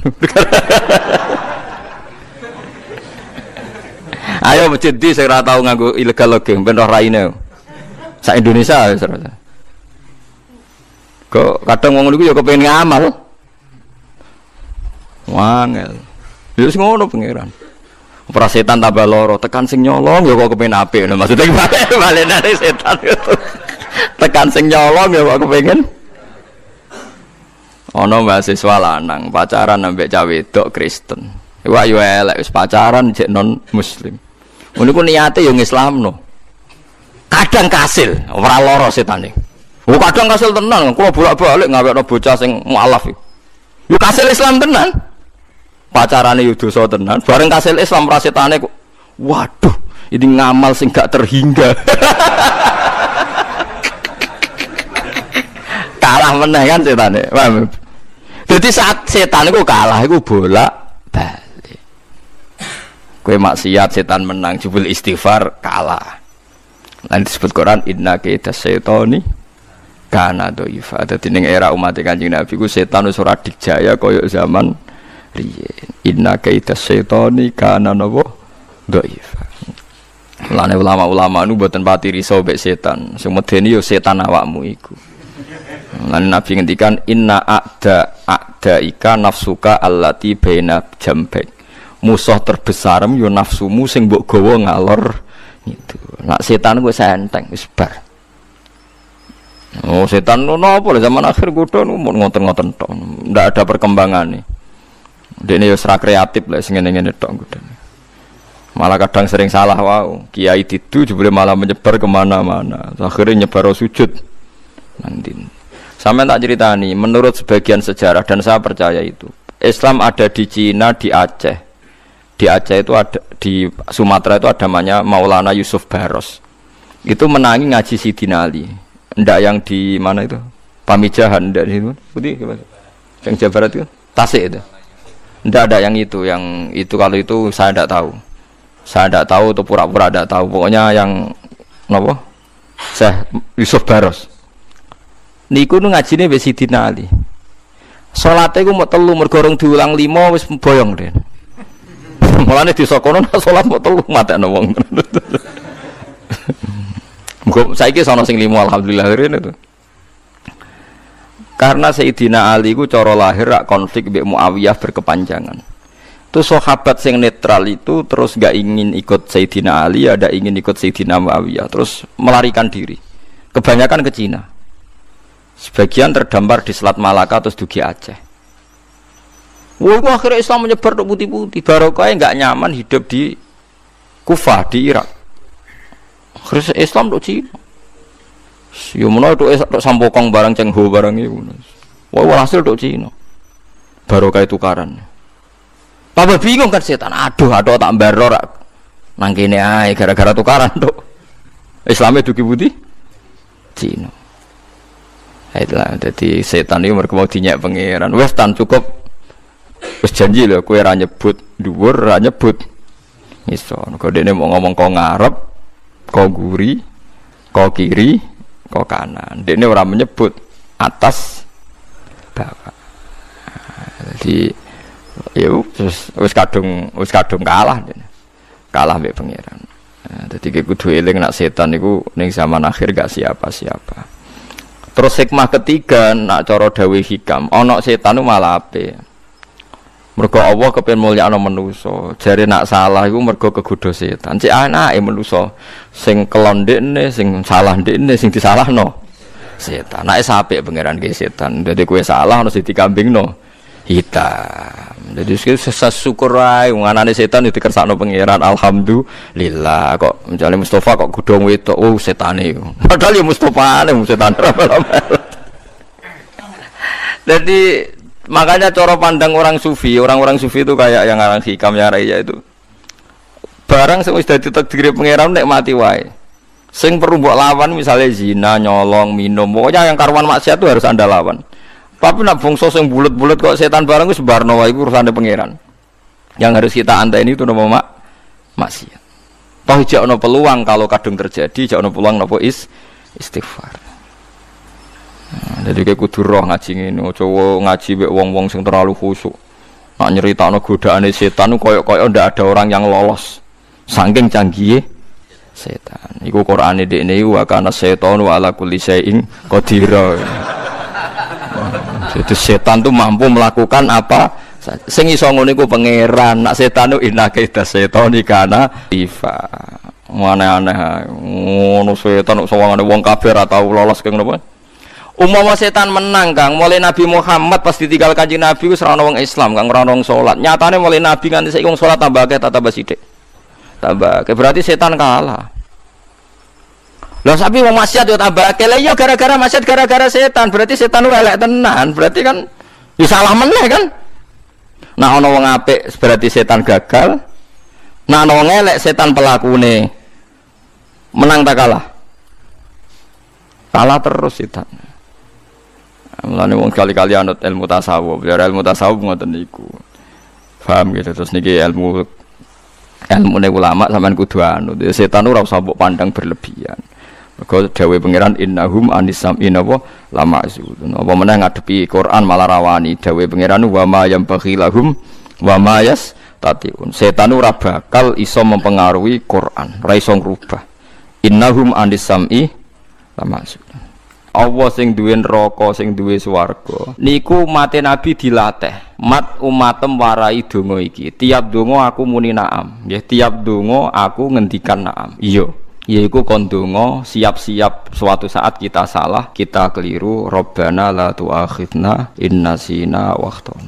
Ayo masjid di sing ora tau nganggo ilegal logging ben roh raine. Sak Indonesia wis ora. Kok kadang wong niku ya kepengin ngamal. Wangel. Ya wis ngono pangeran. Ora setan tambah loro, tekan sing nyolong ya kok kepengin apik. Maksudnya balenane setan. Tekan sing nyolong ya kok kepengin. Ana mahasiswa lanang pacaran ambek cah wedok Kristen. Wah yo elek wis pacaran jek non muslim. Ngono ku niate yo ngislamno. Kadang kasil, ora lara setane. Oh kadang kasil tenan, kula bolak-balik ngawekno bocah sing mualaf iku. Yo kasil Islam tenan. Pacarane yo dosa tenan, bareng kasil Islam ra setane kok. Waduh, ini ngamal sing gak terhingga. Kalah meneh kan setane. Paham? Dadi saat setan iku kalah iku bolak-balik. Kowe maksiat setan menang, jebul istighfar kalah. Lan disebut Quran inna kaidas syaitani kana dhaifa. Dadi ning era umat Kanjeng Nabi ku setan wis ora dikjaya kaya zaman riyen. Inna kaidas syaitani kana dhaifa. Lan ulama-ulama nu mboten pati riso mek setan. Sing medeni yo setan awakmu iku. Lan Nabi ngendikan inna a'daika nafsuka allati baina jambek. Musuh terbesar yo nafsumu sing mbok gawa ngalor gitu. Nak setan ku senteng wis bar. Oh setan ngono apa zaman akhir kudu ngoten-ngoten tok. Ndak ada perkembangane. Dene yo ora kreatif lah sing ngene-ngene tok kudu. Malah kadang sering salah wau. Kiai didu jebule malah menyebar kemana-mana. Akhirnya nyebar sujud. Nanti. Sampai tak ceritani, menurut sebagian sejarah dan saya percaya itu, Islam ada di Cina, di Aceh. Di Aceh itu ada, di Sumatera itu ada namanya Maulana Yusuf Baros. Itu menangi ngaji Sidina Ali. Ndak yang di mana itu? Pamijahan ndak itu. Putih gimana? Yang Jawa Barat itu? Tasik itu. Ndak ada yang itu kalau itu saya ndak tahu. Saya ndak tahu atau pura-pura ndak tahu. Pokoknya yang napa? Syekh Yusuf Baros. Niku nu ngajine wis Sidina Ali. Salate ku mok 3 mergo rong diulang 5 wis boyong den. Mulane disokono salat mok 3 matekno wong. Mugo saiki sono sing 5 alhamdulillah rene to. Karena Sayyidina Ali ku cara lahir rak konflik mbek Muawiyah berkepanjangan. Itu sahabat sing netral itu terus gak ingin ikut Sayyidina Ali, ada ingin ikut Sayyidina Muawiyah, terus melarikan diri. Kebanyakan ke Cina. Sebagian terdampar di Selat Malaka terus dugi Aceh. Wah, akhirnya Islam menyebar ke putih-putih. Barokah nggak nyaman hidup di Kufah di Irak. Akhirnya Islam untuk Cina. Ya mana itu sampokong barang cengho barang itu. Wah, hasil untuk Cina. Barokah tukaran. Papa bingung kan setan. Aduh tak baror nang kene ae gara-gara tukaran tuh. Islamnya dugi putih Cina. Itulah, jadi setan itu mereka mau dinyak pangeran. Wes tan cukup, wes janji loh, kue ra nyebut dhuwur, ra nyebut iso. Kau dene mau ngomong kau ngarep, kau guri, kau kiri, kau kanan. Dene orang menyebut atas, bawah. Jadi, ya wes kadung kalah, kalah mbek pangeran. Jadi kudu eling nak setan itu ning zaman akhir gak siapa-siapa. Terus hikmah ketiga nak cara dawuh hikam, ana setan malah apik. Mergo Allah kepen mulyakno manusa. Jare nak salah iku mergo kegodho setan. Cek anake manusa sing kelon ndekne, sing salah ndekne, sing disalahno setan. Nek apik pangeran ki setan. Dadi kowe salah ono sing dikambingno hitam. Jadi syukur wae nganane setan dikersakno pangeran. Alhamdulillah kok misalnya Mustafa kok godhong wedok, oh setane. Padahal ya Mustafane setan. Jadi makanya cara pandang orang-orang sufi itu kayak yang ngarang hikam yang raya itu. Barang sing wis dadi takdir pangeran nek mati wae. Sing perlu mbok lawan misalnya zina, nyolong, minum, pokoknya yang karuan maksiat itu harus Anda lawan. Tapi nak bangsa sing bulet-bulet kok setan barang wis barno wae iku urusane pangeran. Yang harus kita anteni itu nama maksiat. Toh jek ono peluang kalau kadung terjadi, jek ono peluang napa istighfar. Jadi kayak kudu roh ngaji ngene, aja ngaji mek wong-wong sing terlalu khusyuk. Nak nyeritakno godaane setan koyo-koyo ndak ada orang yang lolos. Saking canggih setan. Iku Qur'ane dekne wa kana setanu ala kulli syai'in qadir. Jadi setan itu mampu melakukan apa sing iso ngono iku pangeran. Nak setan itu innaka setani kana ifa. Aneh-aneh ngono setan sawangane wong kafir atau lolos ke ngono. Umpama setan menang Kang, mulai Nabi Muhammad pas ditinggal Kanjeng Nabi wis ora ana wong Islam, Kang ora ana wong salat. Nyatane mulai Nabi nganti saiki wong salat tambah akeh tambah sithik. Tambah akeh berarti setan kalah. Lah sapi wong maksiat yo tambah akeh. Lah iya gara-gara maksiat gara-gara setan, berarti setan ora elek tenan. Berarti kan ya salah meneh kan. Nah ana wong apik berarti setan gagal. Nah ana wong elek setan pelakune. Menang tak kalah? Kalah terus setan. Mulane wong kali-kali anut ilmu tasawuf, biar ilmu tasawuf ngoten niku. Paham gitu terus niki ilmune ulama sampean kudu anut. Setan ora usah mbok pandang berlebihan. Mergo dawuh pangeran innahum anisam innawa lama'zun. Apa meneh ngadepi Quran malah rawani dawuh pangeran wa ma yambaghi lahum wa ma yastatiun. Setan ora bakal iso mempengaruhi Quran, ora iso ngrubah. Innahum anisami lama'zun. Allah sing duwe neraka, sing duwe swarga. Niku mate Nabi dilatih. Mat umatem warai donga iki. Tiap donga aku muni na'am. Nggih, tiap donga aku ngendikan na'am. Iya. Yaiku kon donga siap-siap suatu saat kita salah, kita keliru. Rabbana la tu'akhidna in nasina wa akhtana.